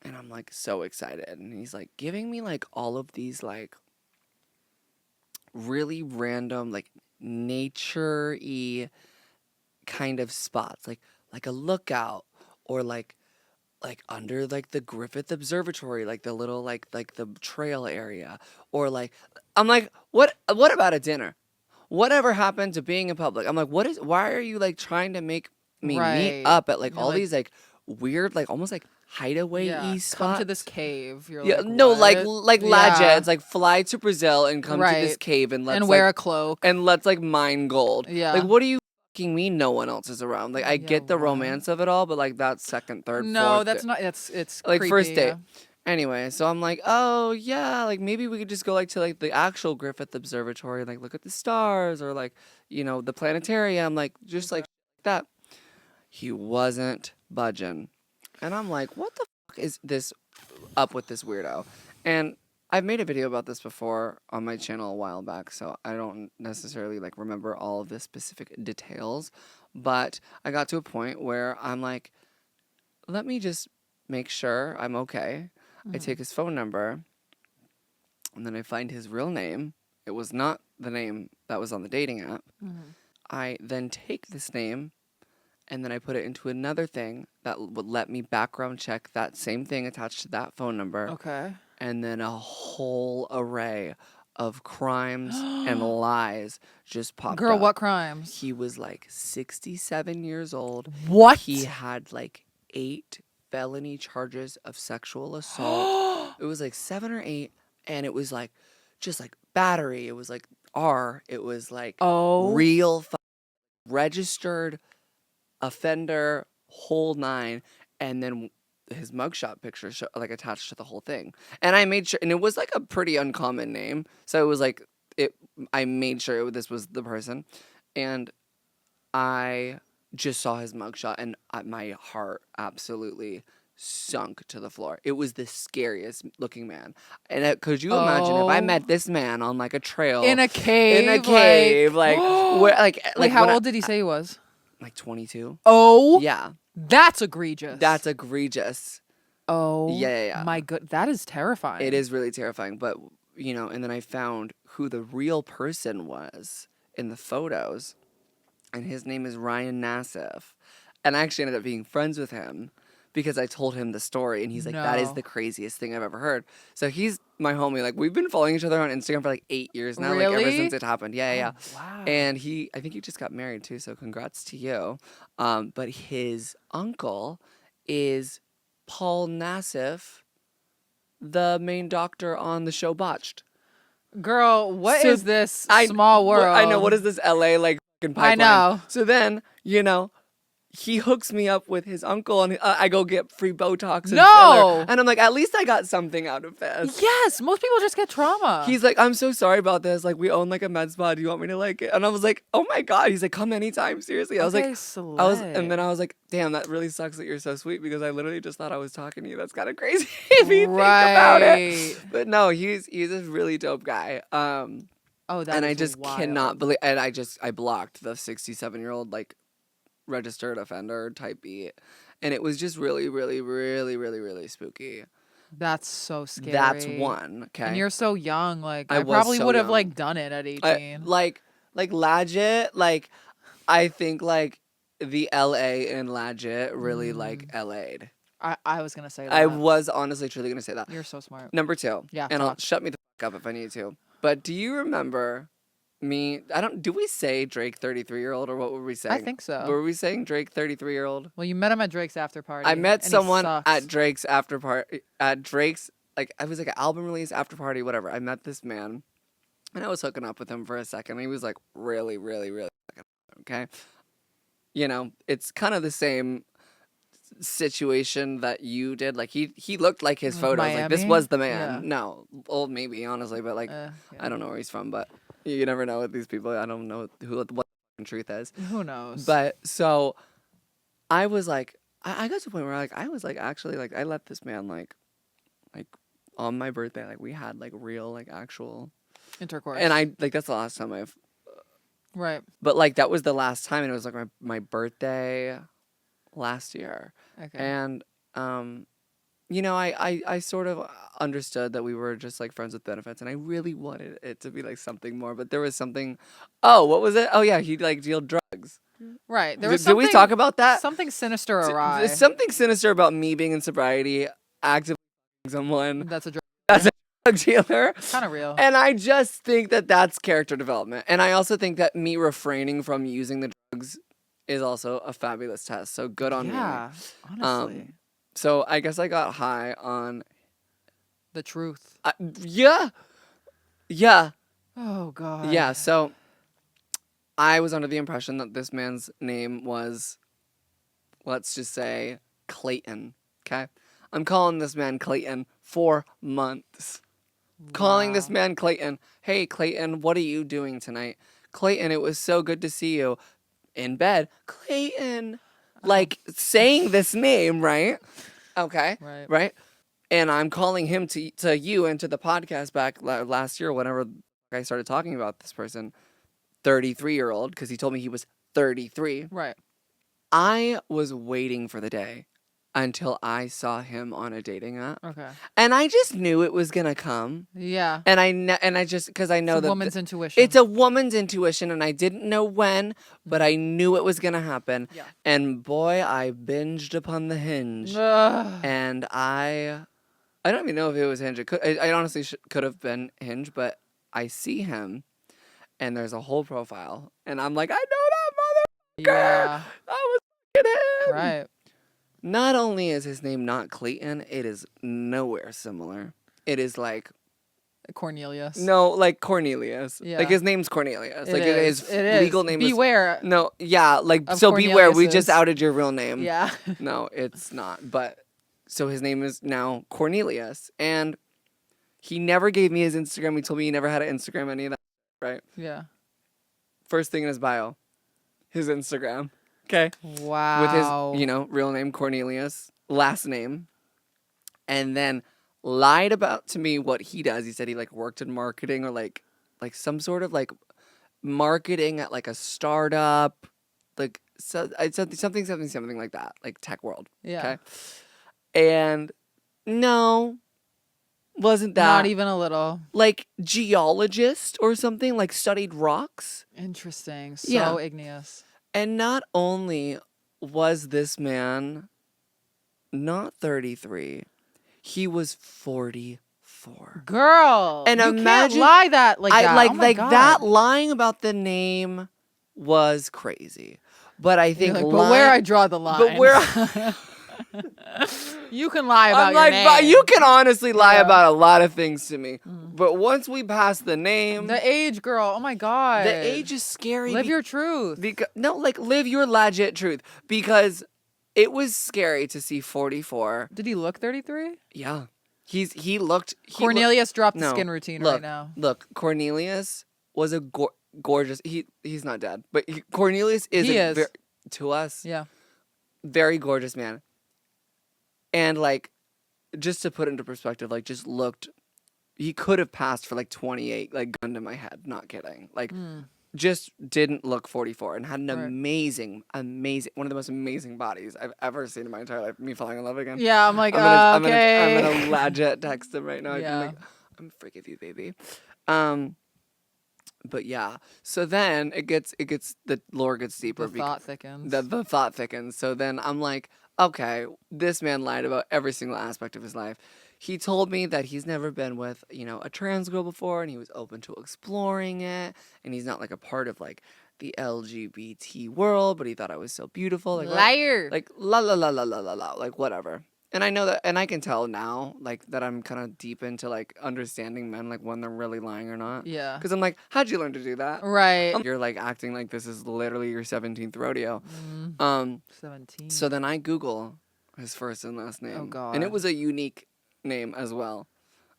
and I'm like so excited, and he's like giving me like all of these like really random like nature-y kind of spots, like a lookout, or like under like the Griffith Observatory, like the little like the trail area, or like I'm like, what about a dinner? Whatever happened to being in public? I'm like, why are you like trying to make me meet Right. up at like You're all like- these like weird, like almost like hideaway-y Yeah. spots? Come to this cave. You're Yeah, like, no, like what? lads, like fly to Brazil and come to this Right. cave and let's and wear like, a cloak. and let's like mine gold. Yeah. Like, what do you fucking mean no one else is around? Like, I Yeah, get the what? romance of it all, but like that's second, third, No, fourth. that's not. It's Like, creepy, first date. yeah. Anyway, so I'm like, oh yeah, like maybe we could just go like to like the actual Griffith Observatory and like look at the stars or like, the planetarium, like just like that. He wasn't budging. And I'm like, what the fuck is this up with this weirdo? And I've made a video about this before on my channel a while back, so I don't necessarily like remember all of the specific details, but I got to a point where I'm like, let me just make sure I'm okay. I take his phone number, and then I find his real name. It was not the name that was on the dating app. I then take this name, and then I put it into another thing that would let me background check that same thing attached to that phone number. Okay. And then a whole array of crimes and lies just popped Girl, up. what crimes? He was like 67 years old. What? He had like 8 felony charges of sexual assault. It was like 7 or 8, and it was like just like battery. It was like R. It was like real registered offender, whole 9, and then his mugshot picture like attached to the whole thing. And I made sure, and it was like a pretty uncommon name, so it was like I made sure this was the person, and I just saw his mugshot, and my heart absolutely sunk to the floor. It was the scariest looking man. And could you imagine if I met this man on like a trail in a cave? in a cave, like where, Wait, how old did he say he was? Like 22. Oh, Yeah, that's egregious. that's egregious. Oh, Yeah. my good, that is terrifying. It is really terrifying. But and then I found who the real person was in the photos, and his name is Ryan Nassif. And I actually ended up being friends with him because I told him the story, and he's like, that is No. the craziest thing I've ever heard. So he's my homie. Like, we've been following each other on Instagram for like 8 years now, like ever Really? since it happened. Yeah. Wow. And I think he just got married too, so congrats to you. But his uncle is Paul Nassif, the main doctor on the show Botched. Girl, what is So this small world? I know. What is this LA like fucking pipeline? I know. So then, he hooks me up with his uncle, and I go get free Botox and No! filler. And I'm like, at least I got something out of this. Yes, most people just get trauma. He's like, I'm so sorry about this. Like, we own like a med spa. Do you want me to like it? And I was like, oh my God. He's like, come anytime. Seriously. I was like, and then I was like, damn, that really sucks that you're so sweet, because I literally just thought I was talking to you. That's kind of crazy if you think about it. But no, he's a really dope guy. Oh, that and is I just wild. cannot believe, and I blocked the 67-year-old like registered offender type beat, and it was just really, really, really, really, really spooky. That's so scary. That's one. Okay, And you're so young. Like, I I was probably so would have young. like done it at 18. like legit, like I think like the LA and legit really like LA'd. I was gonna say that. I was honestly truly gonna say that. You're so smart. Number 2. Yeah, and I'll talk. shut me the fuck up if I need to. But do you remember me? Do we say Drake 33-year-old, or what were we saying? I think so. Were we saying Drake 33-year-old? Well, you met him at Drake's after party. I met and he someone sucks. at Drake's after party. At Drake's, like, I was like an album release after party, whatever. I met this man, and I was hooking up with him for a second. He was like really, really, really okay. It's kind of the same situation that you did. Like he looked like his photos. Like, this Miami? was the man. Yeah. No, well, maybe honestly, but like Yeah. I don't know where he's from, but you never know with these people. I don't know what the truth is. Who knows? But so I was like, I got to the point where I was like, actually, like, I let this man like on my birthday, like, we had like real like actual intercourse. and I like that's the last time I've right. but like that was the last time, and it was like my birthday last year. Okay. And I sort of understood that we were just like friends with benefits, and I really wanted it to be like something more, but there was something. Oh, what was it? Oh yeah, he like dealed drugs. Right. There was Did we talk about that? Something sinister awry. There's something sinister about me being in sobriety, actively someone That's a drug. that's a drug dealer. Kind of real. And I just think that that's character development. And I also think that me refraining from using the drugs is also a fabulous test. So good on me. Yeah. Honestly. So I guess I got high on. The truth. Yeah. Yeah. Oh God. Yeah. So I was under the impression that this man's name was, let's just say, Clayton. Okay. I'm calling this man Clayton for months. Calling this Wow. man Clayton. Hey, Clayton, what are you doing tonight? Clayton, it was so good to see you. In bed. Clayton. Like saying this name, right? Okay. Right. Right? And I'm calling him to you and to the podcast back last year, whenever I started talking about this person, 33-year-old, because he told me he was 33. Right. I was waiting for the day until I saw him on a dating app. Okay. And I just knew it was going to come. Yeah. And I just, because I know It's a that woman's intuition. it's a woman's intuition, and I didn't know when, but I knew it was going to happen. Yeah. And boy, I binged upon the Hinge. Ugh. And I don't even know if it was Hinge. I honestly could have been Hinge, but I see him, and there's a whole profile, and I'm like, I know that motherfucker. Yeah. I was fucking him. Right. Not only is his name not Clayton, it is nowhere similar. It is like Cornelius. no, like Cornelius. Yeah. Like his name's Cornelius. Like is. his It legal is. name Beware. is no. Yeah, like of so beware. We just Corneliuses. outed your real name. Yeah. No, it's not. But so his name is now Cornelius, and he never gave me his Instagram. He told me he never had an Instagram, any of that. Right. Yeah. First thing in his bio, his Instagram. Okay. Wow. With his, real name Cornelius, last name, and then lied about to me what he does. He said he like worked in marketing or like some sort of like marketing at like a startup, like something like that, like tech world. Yeah. Okay. And no, wasn't that Not even a little. like geologist or something, like studied rocks. Interesting. So Yeah. igneous. And not only was this man not 33, he was 44. Girl. And you imagine- can't lie that like that. Like Oh my God. that lying about the name was crazy. But I You're think like, but where I draw the line. but where you can lie about I'm your like, name. but you can honestly lie Yeah. about a lot of things to me. But once we pass the name, The age, girl. Oh my God. the age is scary. Live your truth. No, like live your legit truth, because it was scary to see 44. Did he look 33? Yeah, he looked. Cornelius dropped the No, skin routine look, right now. Look, Cornelius was a gorgeous. He's not dead, but Cornelius is He is. to us Yeah. very gorgeous man. And like, just to put into perspective, like just looked. He could have passed for like 28, like gun to my head. Not kidding. Like, just didn't look 44 and had an Right. amazing, one of the most amazing bodies I've ever seen in my entire life. Me falling in love again. Yeah, I'm like, I'm okay. gonna legit text him right now. Yeah. I'm like, I'm forgive you, baby. But yeah. So then it gets the lore gets deeper. The thought thickens. The thought thickens. So then I'm like, okay, this man lied about every single aspect of his life. He told me that he's never been with, a trans girl before, and he was open to exploring it, and he's not like a part of like the LGBT world, but he thought I was so beautiful. Like, Liar. like la la la la la la la, like whatever. And I know that, and I can tell now, like that I'm kind of deep into like understanding men, like when they're really lying or not. Yeah. Because I'm like, how'd you learn to do that? Right. You're like acting like this is literally your 17th rodeo. 17. So then I Google his first and last name. Oh, God. And it was a unique name as well.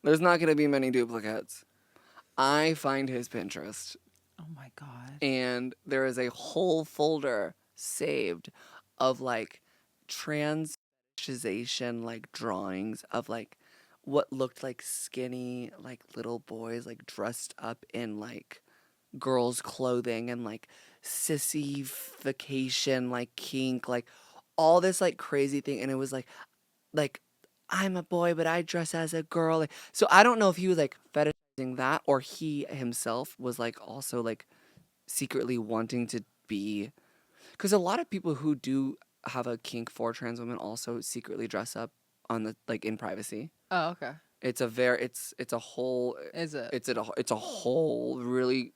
There's not going to be many duplicates. I find his Pinterest, Oh my God. and there is a whole folder saved of like transization like drawings of like what looked like skinny like little boys like dressed up in like girls' clothing and like sissification like kink like all this like crazy thing, and it was like I'm a boy but I dress as a girl. Like, so I don't know if he was like fetishizing that or he himself was like also like secretly wanting to be, because a lot of people who do have a kink for trans women also secretly dress up on the like in privacy. Oh, okay. It's a whole Is it? it's a whole really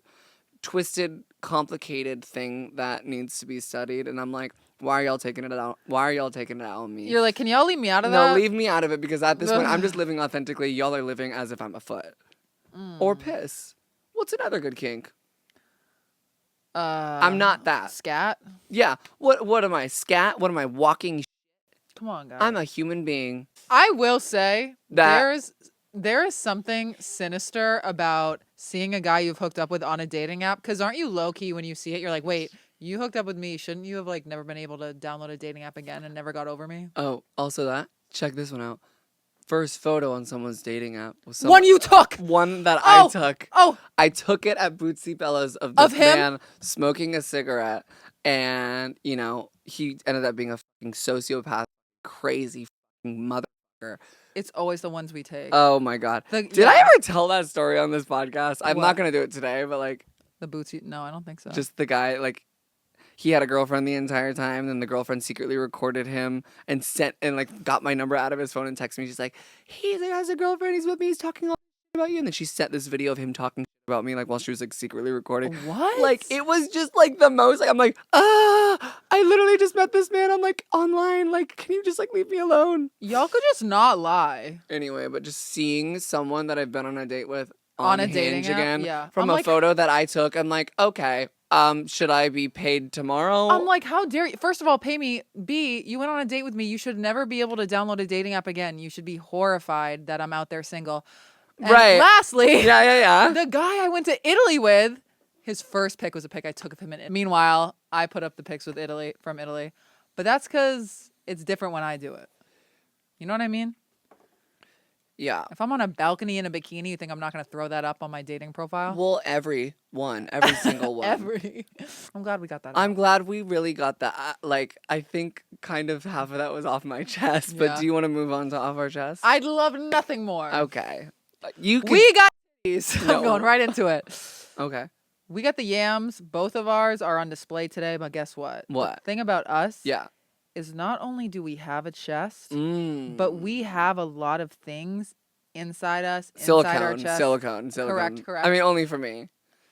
twisted, complicated thing that needs to be studied, and I'm like, why are y'all taking it out? Why are y'all taking it out on me? You're like, can y'all leave me out of No, that? leave me out of it, because at this point I'm just living authentically. Y'all are living as if I'm a foot or piss. What's another good kink? I'm not that. Scat? Yeah. What am I? Scat? What am I? Walking? Come on, guys. I'm a human being. I will say That- there is something sinister about seeing a guy you've hooked up with on a dating app. Because aren't you low key when you see it? You're like, wait, you hooked up with me. Shouldn't you have like never been able to download a dating app again and never got over me? Oh, also that. Check this one out. First photo on someone's dating app was One you took. one that Oh, I took. Oh, I took it at Bootsy Bellows of this Of him? man smoking a cigarette, and he ended up being a fucking sociopath, crazy fucking motherfucker. it's always the ones we take. Oh my god! The- Did I yeah. ever tell that story on this podcast? I'm What? not gonna do it today, but like, The boots. No, I don't think so. just the guy like. He had a girlfriend the entire time, then the girlfriend secretly recorded him and got my number out of his phone and texted me. She's like, he has a girlfriend, he's with me, he's talking all about you. And then she sent this video of him talking about me while she was like secretly recording. What? Like it was just like the most I'm like, I literally just met this man. I'm like online. Like, can you just like leave me alone? Y'all could just not lie. Anyway, but just seeing someone that I've been on a date with On a Hinge dating app? again Yeah. from I'm a like- photo that I took, I'm like, okay. Should I be paid tomorrow? I'm like, how dare you? First of all, pay me. B, you went on a date with me. You should never be able to download a dating app again. You should be horrified that I'm out there single. And Right. lastly, Yeah. the guy I went to Italy with, his first pic was a pic I took of him in Italy. Meanwhile, I put up the pics from Italy. But that's because it's different when I do it. You know what I mean? Yeah. If I'm on a balcony in a bikini, you think I'm not going to throw that up on my dating profile? Well, every single one. I'm glad we got that. I'm glad we really got that. Like, I think kind of half of that was off my chest. But Yeah. do you want to move on to off our chest? I'd love nothing more. Okay. You can. We got these. No. I'm going right into it. Okay. We got the yams. Both of ours are on display today, but guess what? What? The thing about us Yeah. is not only do we have a chest, Mm. but we have a lot of things inside us, inside our chest. Silicone. Correct. I mean, only for me.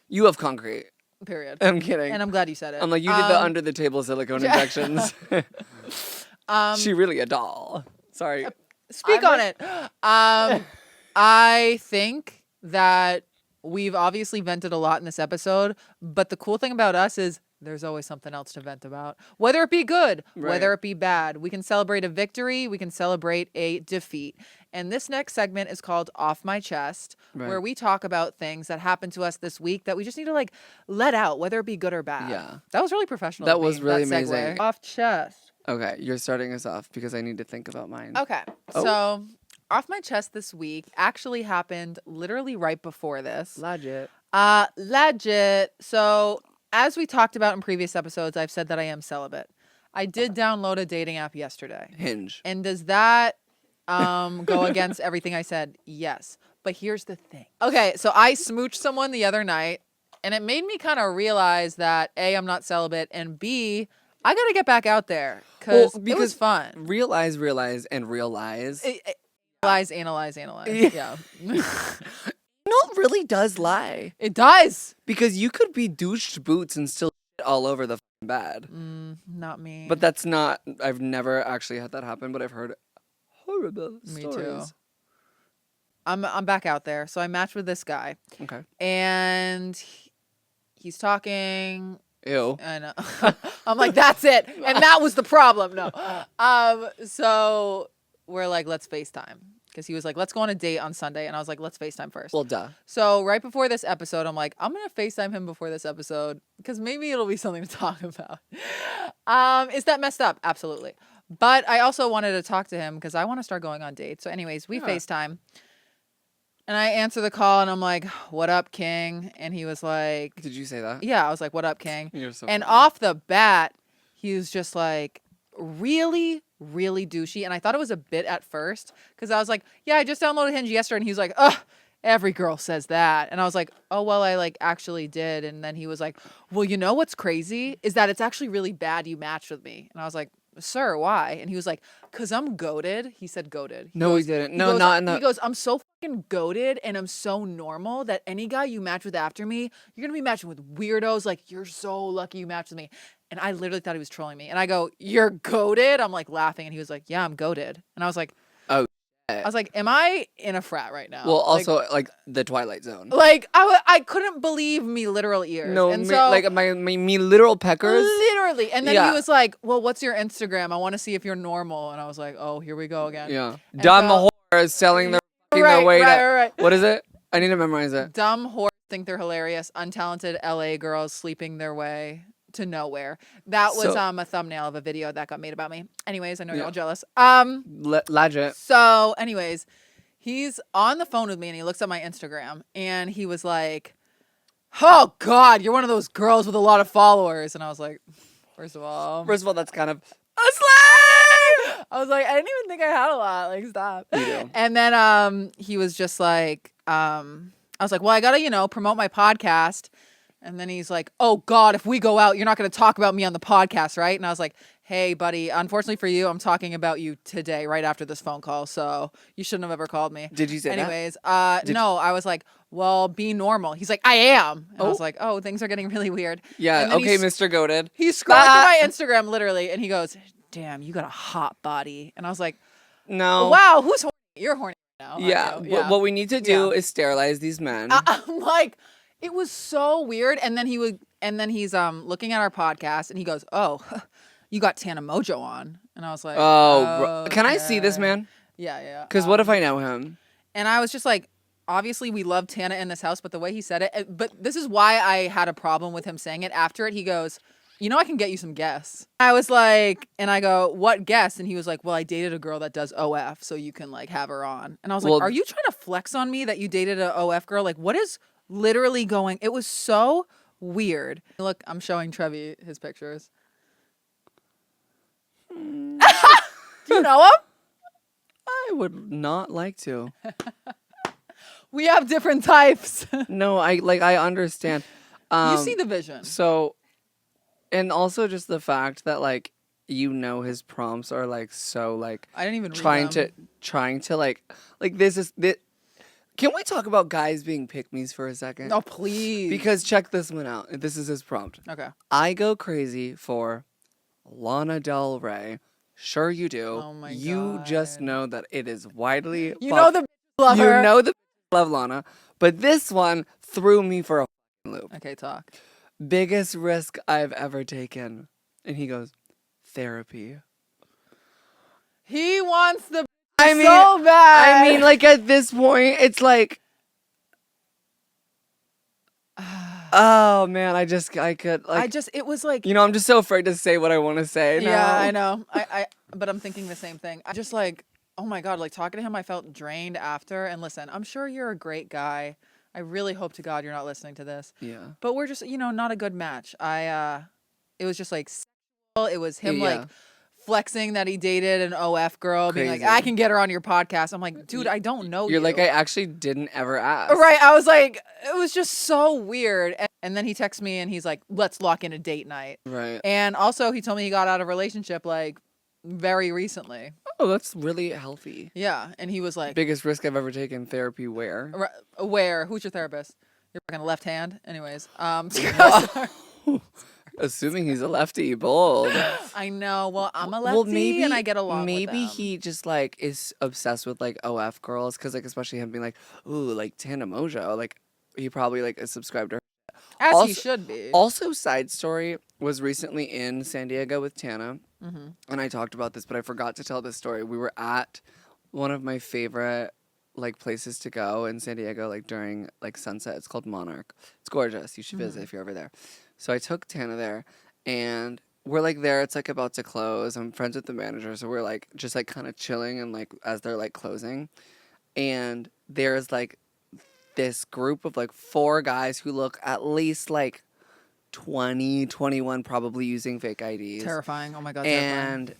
You have concrete. Period. I'm kidding. And I'm glad you said it. I'm like, you did the under the table silicone injections. She really a doll. Sorry. Speak on it. I think that we've obviously vented a lot in this episode, but the cool thing about us is there's always something else to vent about. Whether it be good, whether Right. it be bad. We can celebrate a victory, we can celebrate a defeat. And this next segment is called Off My Chest, Right. where we talk about things that happened to us this week that we just need to like let out, whether it be good or bad. Yeah. That was really professional. That of was me, really that segue. amazing. Off chest. Okay, you're starting us off because I need to think about mine. Okay. Oh. So, off my chest this week actually happened literally right before this. Legit. Legit. So, as we talked about in previous episodes, I've said that I am celibate. I did download a dating app yesterday. Hinge. And does that go against everything I said? Yes. But here's the thing. Okay, so I smooched someone the other night, and it made me kind of realize that A, I'm not celibate, and B, I got to get back out there because it was fun. Realize, and realize. Analyze. Yeah. Yeah. No, it really does lie. It does. Because you could be douched boots and still shit all over the bed. Not me. But that's not, I've never actually had that happen, but I've heard horrible Me stories. too. I'm back out there. So I matched with this guy, Okay. and he's talking. Ew. And I'm like, that's it. And that was the problem. No. So we're like, let's FaceTime. Because he was like, let's go on a date on Sunday. And I was like, let's FaceTime first. Well, duh. So right before this episode, I'm like, I'm going to FaceTime him before this episode because maybe it'll be something to talk about. Is that messed up? Absolutely. But I also wanted to talk to him because I want to start going on dates. So anyways, we FaceTime. And I answer the call and I'm like, what up, King? And he was like, Did you say that? yeah, I was like, what up, King? You're so And funny. off the bat, he was just like really, really douchey. And I thought it was a bit at first because I was like, yeah, I just downloaded Hinge yesterday. And he was like, ugh, every girl says that. And I was like, oh, well, I like actually did. And then he was like, well, you know what's crazy is that it's actually really bad you matched with me. And I was like, sir, why? And he was like, because I'm goated. He said goated. No, he didn't. No, not in the. He goes, I'm so fucking goated and I'm so normal that any guy you match with after me, you're going to be matching with weirdos. Like, you're so lucky you matched with me. And I literally thought he was trolling me. And I go, you're goated? I'm like laughing. And he was like, yeah, I'm goated. And I was like, Oh. I was like, am I in a frat right now? Well, Like, also like the Twilight Zone. I couldn't believe me literal ears. No, and so like my literal peckers. literally. And then Yeah. he was like, well, what's your Instagram? I want to see if you're normal. And I was like, oh, here we go again. Yeah, And dumb so- whores selling their Right, way right, to. right. What is it? I need to memorize it. Dumb whores think they're hilarious. Untalented LA girls sleeping their way to nowhere. That was So- a thumbnail of a video that got made about me. Anyways, I know you're Yeah. all jealous. Legit. So, anyways, he's on the phone with me and he looks at my Instagram and he was like, "Oh God, you're one of those girls with a lot of followers." And I was like, first of all, That's kind of a slay. I was like, I didn't even think I had a lot. Like, stop. You do. And then he was just like, I was like, well, I gotta, promote my podcast. And then he's like, oh God, if we go out, you're not gonna talk about me on the podcast, right? And I was like, hey, buddy, unfortunately for you, I'm talking about you today, right after this phone call. So you shouldn't have ever called me. Did you say that? Anyways, no, I was like, well, be normal. He's like, I am. And I was like, oh, things are geting really weird. Yeah. And then Okay, Mr. Goated. He scrolled through my Instagram literally, and he goes, damn, you got a hot body. And I was like, No. wow, who's horny? You're horny right now. Yeah. aren't you? What we need to do Yeah. is sterilize these men. I'm like, it was so weird. And then he's looking at our podcast, and he goes, oh, you got Tana Mojo on. And I was like, Can I see this okay. man? Yeah. Because what if I know him? And I was just like, obviously we love Tana in this house, but the way he said it, but this is why I had a problem with him saying it. After it, he goes, I can get you some guests. I was like, and I go, what guests? And he was like, well, I dated a girl that does OF, so you can like have her on. And I was like, Well- are you trying to flex on me that you dated a OF girl? Like, what is literally going? It was so weird. Look, I'm showing Trevi his pictures. Do you know him? I would not like to. We have different types. No, I understand. You see the vision. So, and also just the fact that like his prompts are like so like I didn't even read them. trying to like this is this. Can we talk about guys being pick-me's for a second? Oh, please. Because check this one out. This is his prompt. Okay. I go crazy for Lana Del Rey. Sure you do. Oh my You just God. know that it is widely You know the love her. You know the love Lana. But this one threw me for a loop. Okay, talk. Biggest risk I've ever taken. And he goes, therapy. He wants the I mean, so bad. I mean, like at this point, it's like, oh man, I could like, it was like, I'm just so afraid to say what I want to say. yeah, now. I know. But I'm thinking the same thing. I just like, oh my God, like talking to him, I felt drained after. And listen, I'm sure you're a great guy. I really hope to God you're not listening to this. Yeah. But we're just, not a good match. It was just like, it was him Yeah. like flexing that he dated an OF girl, being like, Crazy. I can get her on your podcast. I'm like, dude, I don't know You're you. like, I actually didn't ever ask. Right. I was like, it was just so weird. And then he texts me and he's like, let's lock in a date night. Right. And also he told me he got out of a relationship like very recently. Oh, that's really healthy. Yeah. And he was like, Biggest risk I've ever taken. Therapy where? Where? Who's your therapist? You're fucking left hand? Anyways. Assuming he's a lefty, bold. I know. Well, I'm a lefty and I get along with Maybe them. he just like is obsessed with like OF girls because like especially him being like, ooh, like Tana Mojo. Like he probably like is subscribed to her. As also- he should be. Also, side story was recently in San Diego with Tana, Mm-hmm. and I talked about this, but I forgot to tell this story. We were at one of my favorite like places to go in San Diego, like during like sunset. It's called Monarch. It's gorgeous. You should visit if you're ever there. So I took Tana there, and we're like there. It's like about to close. I'm friends with the manager, so we're like just like kind of chilling and like as they're like closing, and there's like this group of like 4 guys who look at least like 20, 21, probably using fake IDs. Terrifying. Oh my God. Terrifying. And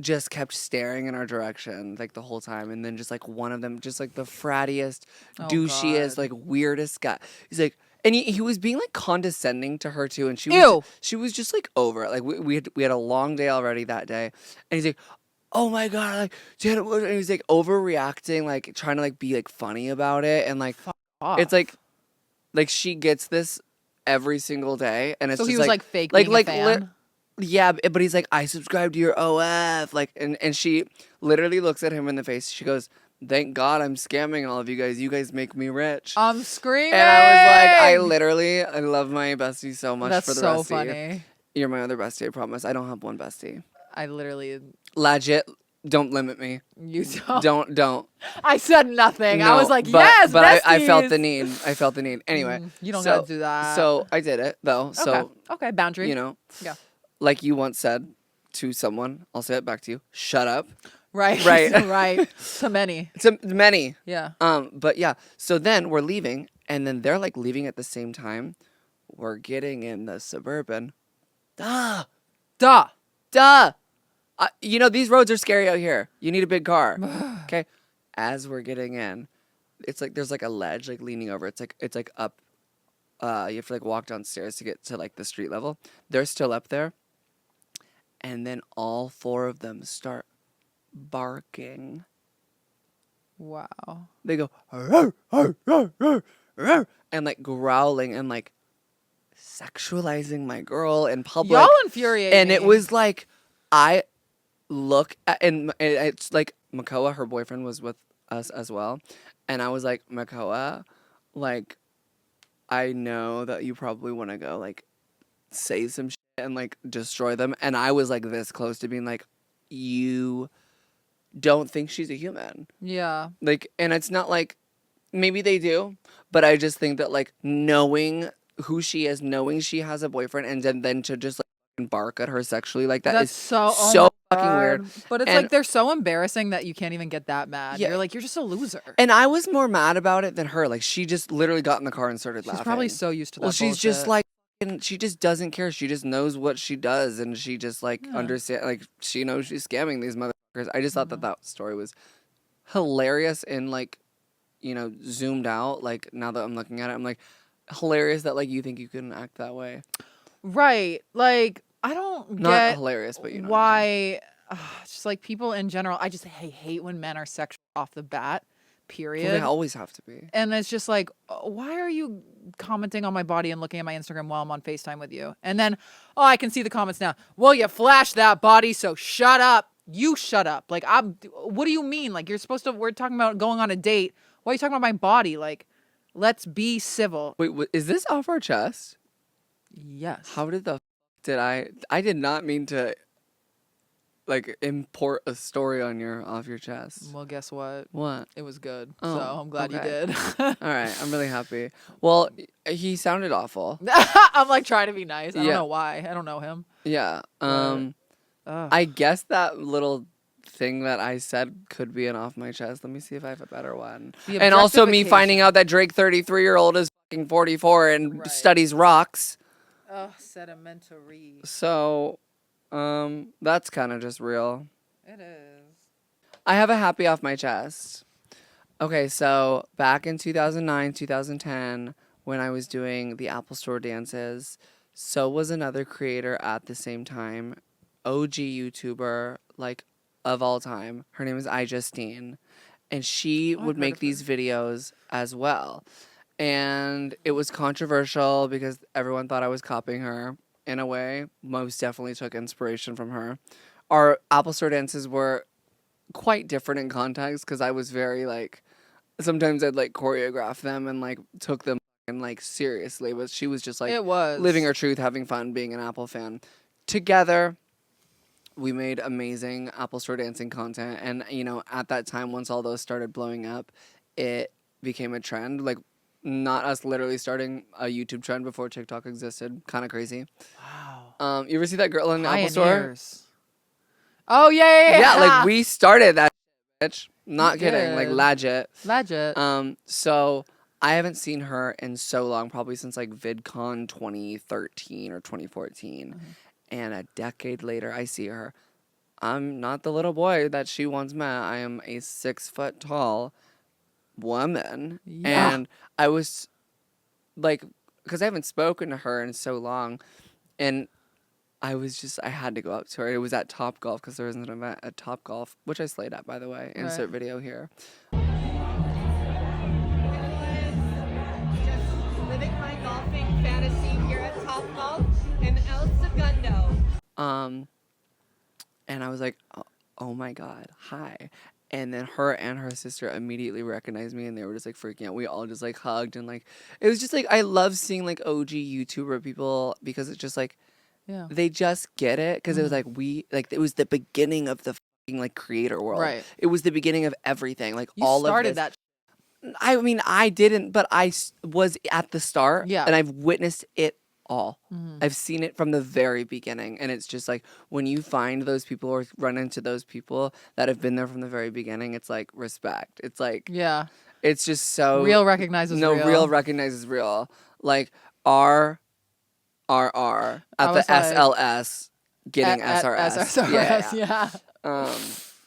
just kept staring in our direction like the whole time. And then just like one of them, just like the frattiest, Oh, douchiest, God. like weirdest guy. He's like, and he was being like condescending to her too. And Ew. she was just like over it. Like we had a long day already that day. And he's like, oh my God, like, and he's like overreacting, like trying to like be like funny about it. And like, it's like she gets this every single day. And it's so just he was like fake like being a fan? Yeah, but he's like, I subscribe to your OF. Like, and she literally looks at him in the face. She goes, thank God I'm scamming all of you guys. You guys make me rich. I'm screaming. And I was like, I love my bestie so much That's for the so rest of you. funny. You're my other bestie, I promise. I don't have one bestie. I literally. Legit, don't limit me. You don't. Don't. I said nothing. I No, was like, but, yes, but I felt besties. the need. I felt the need. Anyway, You don't gotta do that. So I did it though. So okay, boundary. you know, Yeah. like you once said to someone, I'll say it back to you. Shut up. Right. Right. Right. To many. To many. Yeah. But yeah. So then we're leaving, and then they're like leaving at the same time. We're getting in the Suburban. Duh. You know, these roads are scary out here. You need a big car. Okay. As we're getting in, it's like there's like a ledge like leaning over. It's like up. You have to like walk downstairs to get to like the street level. They're still up there. And then all four of them start barking. Wow. They go "Arr, arr, arr, arr, arr," and like growling and like sexualizing my girl in public. Y'all infuriate And me. it was like, I look at, and it's like Makoa, her boyfriend, was with us as well. And I was like, Makoa, like, I know that you probably want to go like say some shit and like destroy them. And I was like this close to being like, you don't think she's a human. Yeah. Like, and it's not like, maybe they do, but I just think that like knowing who she is, knowing she has a boyfriend, and then to just like bark at her sexually like that That's is so so fucking God. weird. But it's And- like they're so embarrassing that you can't even get that mad. Yeah. You're like, you're just a loser. And I was more mad about it than her. Like, she just literally got in the car and started She's laughing. probably so used to that. Well, she's just bullshit. like, and she just doesn't care. She just knows what she does, and she just like understand. Like, she knows she's scamming these motherfuckers. I just thought that story was hilarious and like, you know, zoomed out. Like, now that I'm looking at it, I'm like, hilarious that like you think you can act that way. Right. Like, I don't Not get hilarious, but you know what I'm saying. why. Just like people in general, I hate when men are sexual off the bat. Period. Well, they always have to be. And it's just like, why are you commenting on my body and looking at my Instagram while I'm on FaceTime with you? And then, I can see the comments now. Well, you flashed that body, so shut up. You shut up. Like, what do you mean? Like, you're supposed to, we're talking about going on a date. Why are you talking about my body? Like, let's be civil. Wait, is this off our chest? Yes. How did I did not mean to like import a story off your chest. Well, guess what? What? It was good. Oh, So I'm glad you okay. did. All right, I'm really happy. Well, he sounded awful. I'm like trying to be nice. I don't Yeah. know why. I don't know him. Yeah. Ugh. I guess that little thing that I said could be an off my chest. Let me see if I have a better one. The And also me objectification. finding out that Drake 33-year-old is fucking 44 and Right. studies rocks. Sedimentary. So, that's kind of just real. It is. I have a happy off my chest. Okay, so back in 2009, 2010, when I was doing the Apple Store dances, so was another creator at the same time, OG YouTuber, like, of all time. Her name is iJustine, and she would heard make of these videos as well. And it was controversial because everyone thought I was copying her in a way. Most definitely took inspiration from her. Our Apple Store dances were quite different in context because I was very like, sometimes I'd like choreograph them and like took them and like seriously, but she was just like It was. living her truth, having fun, being an Apple fan. Together, we made amazing Apple Store dancing content, and you know, at that time, once all those started blowing up, it became a trend. Like, not us literally starting a YouTube trend before TikTok existed. Kind of crazy. Wow. You ever see that girl in the Apple Store? Pioneers. Oh, yeah. Yeah, like we started that bitch. Not We kidding. Like did. legit. Legit. So I haven't seen her in so long, probably since like VidCon 2013 or 2014. Mm-hmm. And a decade later I see her. I'm not the little boy that she once met. I am a 6 foot tall woman. Yeah. And I was like, because I haven't spoken to her in so long, and I had to go up to her. It was at Top Golf because there was an event at Top Golf, which I slayed at, by the way. Insert video here. Living my golfing fantasy here at Top Golf in El Segundo. Um, and I was like, oh my God, hi. And then her and her sister immediately recognized me and they were just like freaking out. We all just like hugged and like, it was just like, I love seeing like OG YouTuber people because it's just like, Yeah. they just get it. Cause it was like, it was the beginning of the fucking like creator world. Right. It was the beginning of everything. Like You all started of this. that. I mean, I didn't, but was at the start. Yeah. And I've witnessed it all. Mhm. I've seen it from the very beginning. And it's just like when you find those people or run into those people that have been there from the very beginning, it's like respect. It's like, Yeah. it's just so. Real recognizes no, real. real recognizes real. Like RRR I at the was like, SLS getting at SRS. SRS. Yeah.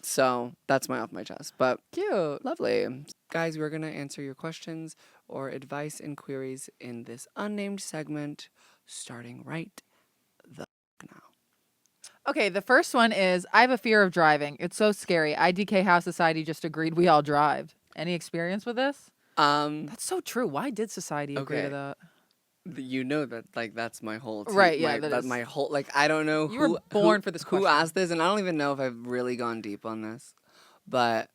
So that's off my chest. But Cute. lovely. Guys, we're going to answer your questions or advice and queries in this unnamed segment starting right the now. Okay, the first one is I have a fear of driving. It's so scary. IDK House Society just agreed we all drive. Any experience with this? That's so true. Why did society agree to Okay. that? You know that like that's my whole team. Right, yeah, that that is. my whole like I don't know You who were born who, for this who question. asked this and I don't even know if I've really gone deep on this. But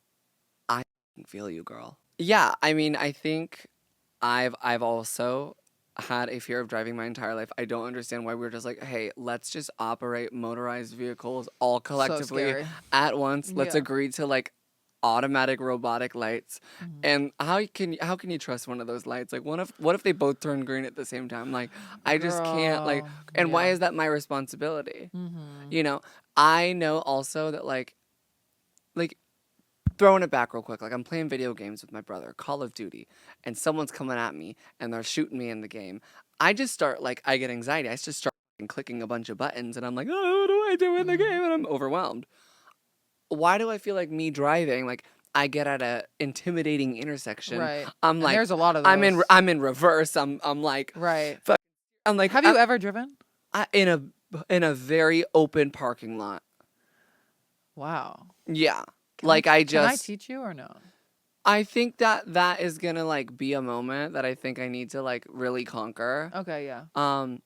I feel you, girl. Yeah, I mean, I think I've also had a fear of driving my entire life. I don't understand why we're just like, hey, let's just operate motorized vehicles all collectively scary. at once. Let's Yeah. agree to like automatic robotic lights. Mhm. And how can you trust one of those lights? Like what if they both turn green at the same time? Like I just can't like Girl, and why yeah. is that my responsibility? Mhm. You know, I know also that like throwing it back real quick, like I'm playing video games with my brother, Call of Duty, and someone's coming at me and they're shooting me in the game. I just start like I get anxiety. I just start clicking a bunch of buttons and I'm like, oh, what do I do in the game? And I'm overwhelmed. Why do I feel like me driving? Like I get at a intimidating intersection. Right. I'm And like, there's a lot of those. I'm in reverse. I'm like, Right. I'm like, Have you ever driven? in a very open parking lot? Wow. Yeah. Can Like Can I teach you or no? I think that is gonna like be a moment that I think I need to like really conquer. Okay, yeah.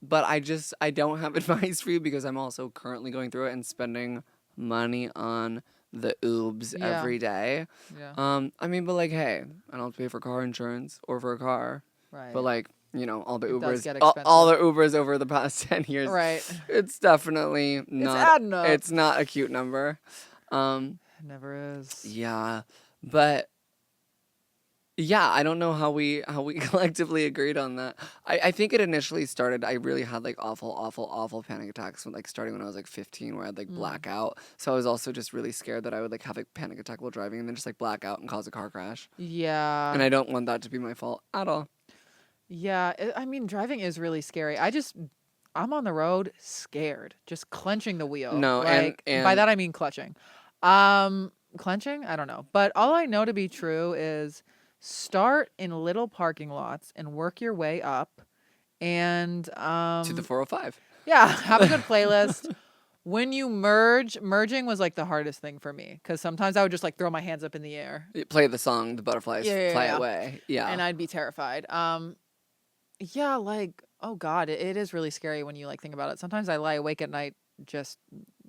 But I don't have advice for you because I'm also currently going through it and spending money on the oobs Yeah. every day. Yeah. I mean, but like, hey, I don't have to pay for car insurance or for a car. Right. But like, you know, all the It does Ubers, get all the expensive. Ubers over the past 10 years. Right. It's definitely not. adding up. It's not a cute number. It never is. Yeah, but yeah, I don't know how we collectively agreed on that. I think it initially started. I really had like awful panic attacks when like starting when I was like 15, where I'd like black out. So I was also just really scared that I would like have a panic attack while driving and then just like black out and cause a car crash. Yeah. And I don't want that to be my fault at all. Yeah. I mean, driving is really scary. I'm on the road scared, just clenching the wheel. No, like, and by that I mean clutching. Clenching? I don't know. But all I know to be true is start in little parking lots and work your way up. And to the 405. yeah, have a good playlist. When you merging was like the hardest thing for me because sometimes I would just like throw my hands up in the air. Play the song, the butterflies fly away. Yeah. And I'd be terrified. Yeah, like, oh God, it is really scary when you like think about it. Sometimes I lie awake at night just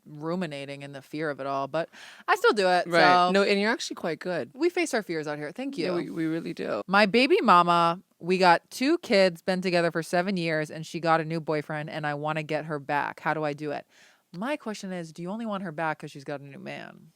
ruminating in the fear of it all, but I still do it. Right. So No, and you're actually quite good. we face our fears out here. Thank you. Yeah, we really do. My baby mama, we got 2 kids, been together for 7 years, and she got a new boyfriend, and I want to get her back. How do I do it? My question is, do you only want her back because she's got a new man?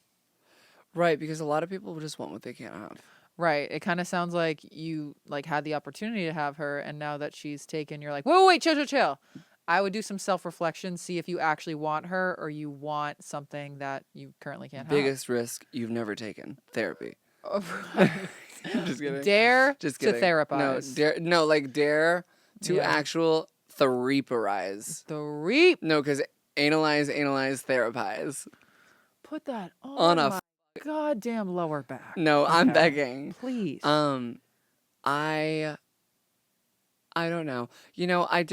Right, because a lot of people just want what they can't have. Right. It kind of sounds like you like had the opportunity to have her, and now that she's taken, you're like, whoa, wait, chill. I would do some self-reflection, see if you actually want her or you want something that you currently can't Biggest risk you've never taken. Therapy. have. Just kidding. Dare Just to kidding. therapize. Dare to Yeah. actual therapize. No, because analyze, therapize. Put that On on a my goddamn lower back. No, I'm Okay. begging. Please. I don't know. You know, I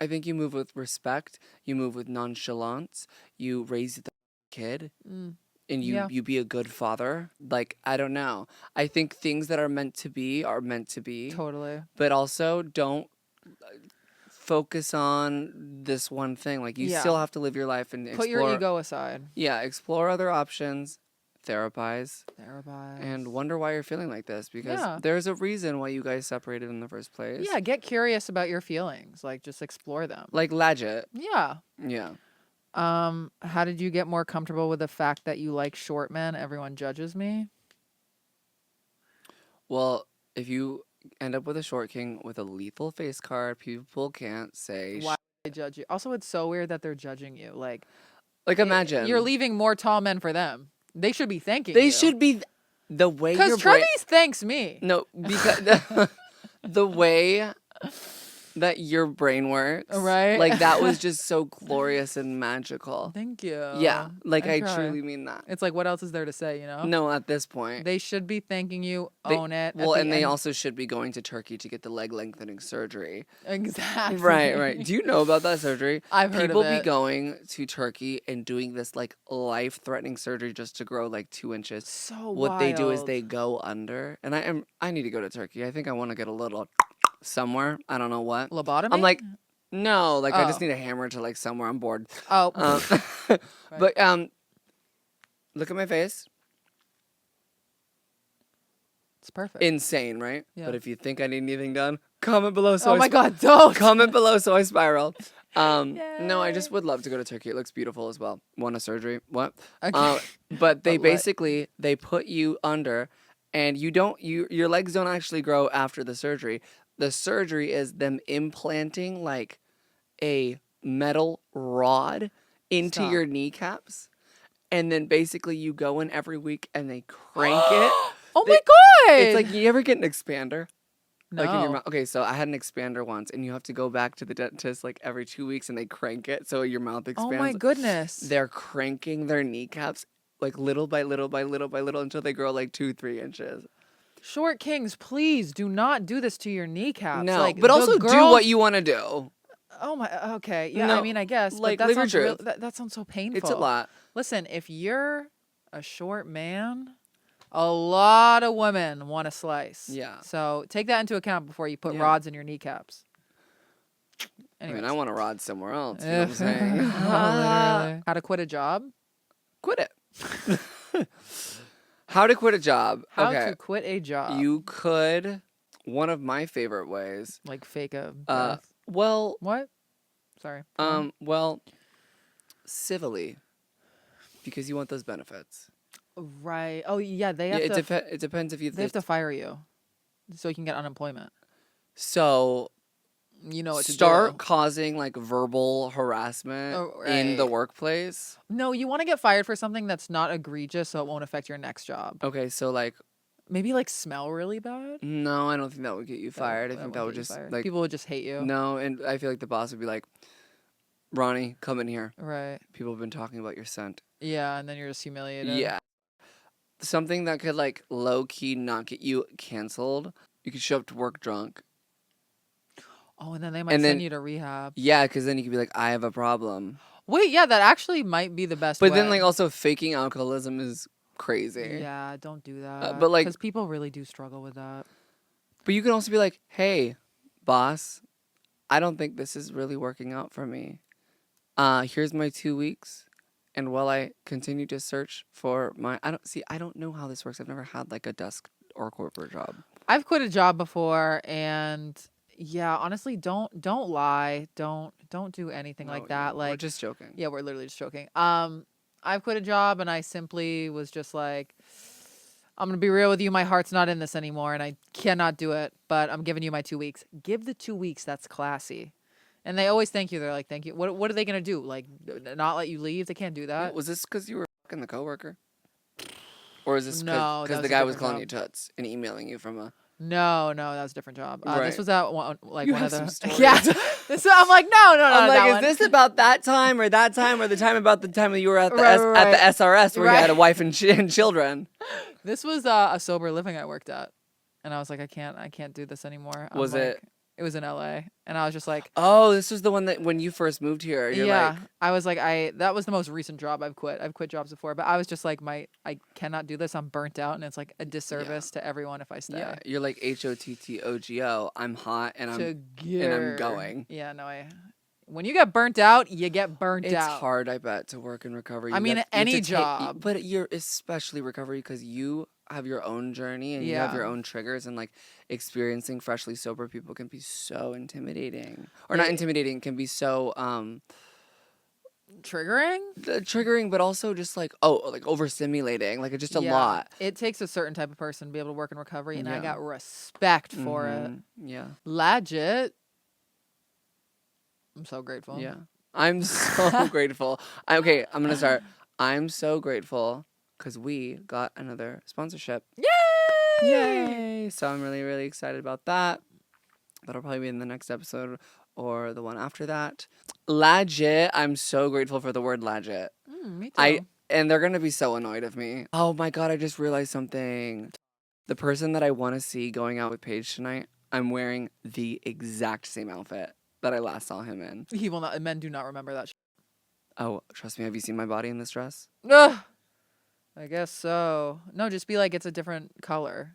think you move with respect. You move with nonchalance. You raise the kid. And you be a good father. Like, I don't know. I think things that are meant to be are meant to be. Totally. But also don't focus on this one thing. Like, you still have to live your life and Put your ego aside. Yeah, explore other options, therapize, Therapize. and wonder why you're feeling like this, because Yeah. there's a reason why you guys separated in the first place. Yeah, get curious about your feelings. Like, just explore them. Like, legit. Yeah. Yeah. How did you get more comfortable with the fact that you like short men? Everyone judges me. Well, if you end up with a short king with a lethal face card, people can't say Why they judge you? Also, it's so weird that they're judging you. Like imagine. you're leaving more tall men for them. They should be thanking They you. should be the way your Because Trevi's thanks me. No, because the way that your brain works. Right? Like, that was just so glorious and magical. Thank you. Yeah. Like, I try. truly mean that. It's like, what else is there to say, No, at this point. They should be thanking you. They- Own it. Well, at and the they end. also should be going to Turkey to get the leg lengthening surgery. Exactly. Right. Do you know about that surgery? I've heard People of it. be going to Turkey and doing this, like, life-threatening surgery just to grow, like, 2 inches. So What they do is wild. they go under. And I need to go to Turkey. I think I want to get a little somewhere. I don't know what. Lobotomy? I'm like, no, like, I just Oh. need a hammer to, like, somewhere. I'm bored. Oh. But look at my face. It's perfect. Insane, right? Yeah. But if you think I need anything done, comment below. So Oh my God, don't. Comment below so I spiral. No, I Yay. just would love to go to Turkey. It looks beautiful as well. Want a surgery? What? Okay. But they But what? basically they put you under, and your legs don't actually grow after the surgery. The surgery is them implanting like a metal rod into Stop. your kneecaps, and then basically you go in every week and they crank it. Oh They- my God. It's like, you ever get an expander? no. Like, in your mouth. Okay, so I had an expander once, and you have to go back to the dentist like every 2 weeks, and they crank it so your mouth Oh expands. my goodness. They're cranking their kneecaps like little by little by little by little until they grow like 2-3 inches. Short kings, please do not do this to your kneecaps. No, like, but the also do girls- what you want to do. Oh my. Okay. Yeah. No, I mean, I guess. like, but that live your sounds real, truth. that sounds so painful. It's a lot. Listen, if you're a short man, a lot of women want a slice. Yeah. So take that into account before you put Yeah. rods in your kneecaps. I mean, Anyways. I want a rod somewhere else. You know what I'm saying? Literally. How to quit a job? Quit it. How to quit a job? How Okay, to quit a job? you could. One of my favorite ways. Like fake a Uh, death. well, What? Sorry. well, civilly, because you want those benefits. Right. Oh yeah, they Yeah, have to. it depends if you. They have to fire you, so you can get unemployment. So You know what to start do. causing like verbal harassment Oh, in the right. workplace. No, you want to get fired for something that's not egregious, so it won't affect your next job. Okay, so like, Maybe like smell really bad. no, I don't think that would get you fired. I think that won't would get you just fired. like People would just hate you. no, and I feel like the boss would be like, Ronnie, come in here. Right. People have been talking about your scent. Yeah, and then you're just humiliated. Yeah. Something that could like low key not get you canceled. You could show up to work drunk. Oh, and then they might And send then- you to rehab. Yeah, because then you could be like, I have a problem. Wait, yeah, that actually might be the best But way. then like also faking alcoholism is crazy. Yeah, don't do that. but, like- because people really do struggle with that. But you can also be like, hey, boss, I don't think this is really working out for me. Here's my 2 weeks. And while I continue to search for I don't know how this works. I've never had like a desk or corporate job. I've quit a job before, and yeah, honestly, don't lie. Don't do anything like that. We're Like, just joking. yeah, we're literally just joking. I've quit a job, and I simply was just like, I'm gonna be real with you. My heart's not in this anymore, and I cannot do it. But I'm giving you my 2 weeks. Give the 2 weeks. That's classy. And they always thank you. They're like, thank you. What are they gonna do? Like, not let you leave? They can't do that. Was this because you were fucking the coworker? Or is this No, that because was the a guy was different calling you job. toots and emailing you from a... No, that was a different job. Right. This was at one, like You one have of the. some stories. Yeah, I'm like, no, I'm that like, one. is this about that time or the time about the time that you were at the Right, at the SRS where you Right. had a wife and children? This was a sober living I worked at, and I was like, I can't do this anymore. I'm Was like, it It was in LA, and I was just like, Oh, this was the one that when you first moved here, you're yeah. like, I was like, that was the most recent job I've quit. I've quit jobs before, but I was just like, I cannot do this. I'm burnt out, and it's like a disservice to everyone if I stay. yeah, you're like HOTTOGO. I'm hot and I'm going. Yeah, no, when you get burnt out, you get burnt It's out. hard, I bet, to work in recovery. I mean, you have any to job. but you're especially recovery because you have your own journey and you have your own triggers, and like experiencing freshly sober people can be so intimidating, or not intimidating, can be so triggering, but also just like like overstimulating, like just a lot. It takes a certain type of person to be able to work in recovery, and I got respect for it. Yeah. Legit. I'm so grateful. Yeah. I'm so grateful. Okay, I'm going to start. I'm so grateful because we got another sponsorship. Yay! Yay! So I'm really, really excited about that. That'll probably be in the next episode or the one after that. Legit. I'm so grateful for the word legit. Me too. And they're going to be so annoyed of me. Oh my God, I just realized something. The person that I want to see going out with Paige tonight, I'm wearing the exact same outfit that I last saw him in. He will not. Men do not remember that. Oh, trust me. Have you seen my body in this dress? Ugh. I guess so. No, just be like, it's a different color.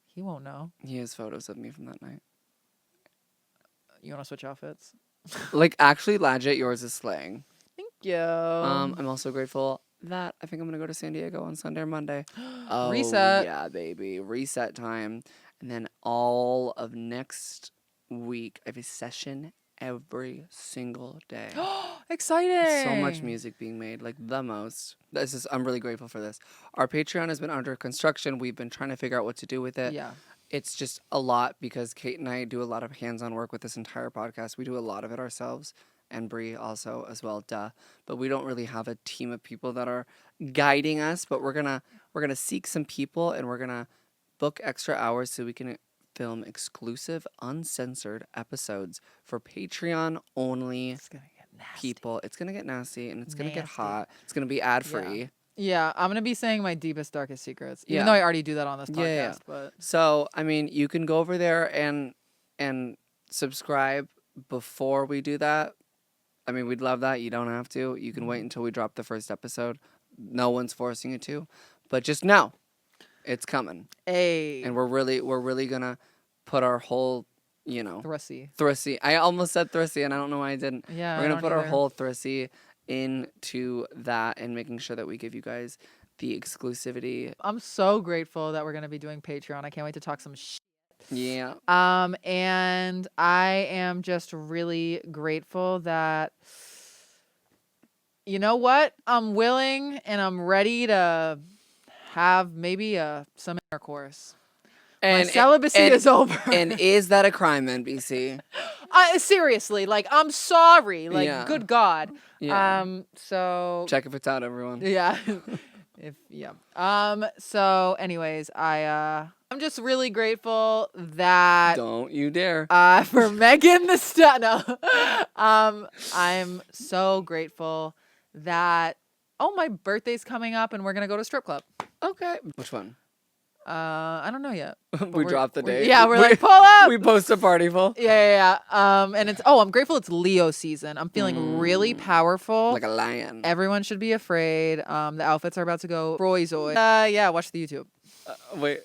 He won't know. He has photos of me from that night. You want to switch outfits? Like, actually, legit, yours is slaying. Thank you. I'm also grateful that I think I'm going to go to San Diego on Sunday or Monday. Oh, Reset. yeah, baby. Reset time. And then all of next week, I have a session every single day. Exciting. So much music being made, like the most. I'm really grateful for this. Our Patreon has been under construction. We've been trying to figure out what to do with it. Yeah. It's just a lot because Kate and I do a lot of hands-on work with this entire podcast. We do a lot of it ourselves, and Bree also as well, duh. But we don't really have a team of people that are guiding us. But we're gonna seek some people, and we're gonna book extra hours so we can film exclusive, uncensored episodes for Patreon only It's going to get nasty. people. It's gonna get nasty and it's gonna get hot. It's gonna be ad-free. Yeah, I'm going to be saying my deepest, darkest secrets. Even Yeah. though I already do that on this podcast. Yeah. But So, I mean, you can go over there and subscribe before we do that. I mean, we'd love that. You don't have to. You can wait until we drop the first episode. No one's forcing you to. But just know it's coming. And we're really gonna put our whole, Thrissy. I almost said Thrissy and I don't know why I didn't. Yeah, We're I gonna don't put our either. whole Thrissy into that and making sure that we give you guys the exclusivity. I'm so grateful that we're going to be doing Patreon. I can't wait to talk some shit. Yeah. And I am just really grateful that, you know what? I'm willing and I'm ready to have maybe some intercourse. And My celibacy is over. And is that a crime, NBC? Seriously, like, I'm sorry. Like, Yeah. good God. Yeah. So Check if it's out, everyone. yeah. So anyways, I'm just really grateful that Don't you dare. for Megan the No. I'm so grateful that my birthday's coming up and we're gonna go to a strip club. Okay. Which one? I don't know yet. We dropped the date. Yeah, we're like, pull up. We post a party full. Yeah. And it's I'm grateful it's Leo season. I'm feeling really powerful. Like a lion. Everyone should be afraid. The outfits are about to go Froizoid. Yeah, watch the YouTube. Wait.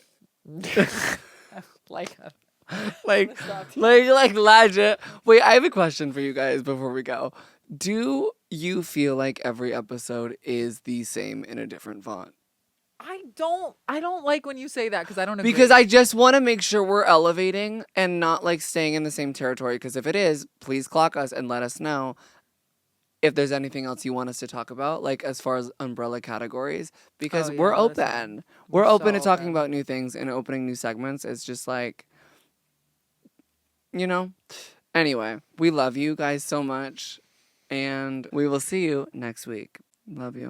Like legit. Wait, I have a question for you guys before we go. Do you feel like every episode is the same in a different font? I don't like when you say that because I don't agree. Because I just want to make sure we're elevating and not like staying in the same territory. Because if it is, please clock us and let us know if there's anything else you want us to talk about, like as far as umbrella categories. Because we're let us know. open. We're open to so talking open. about new things and opening new segments. It's just like, Anyway, we love you guys so much. And we will see you next week. Love you.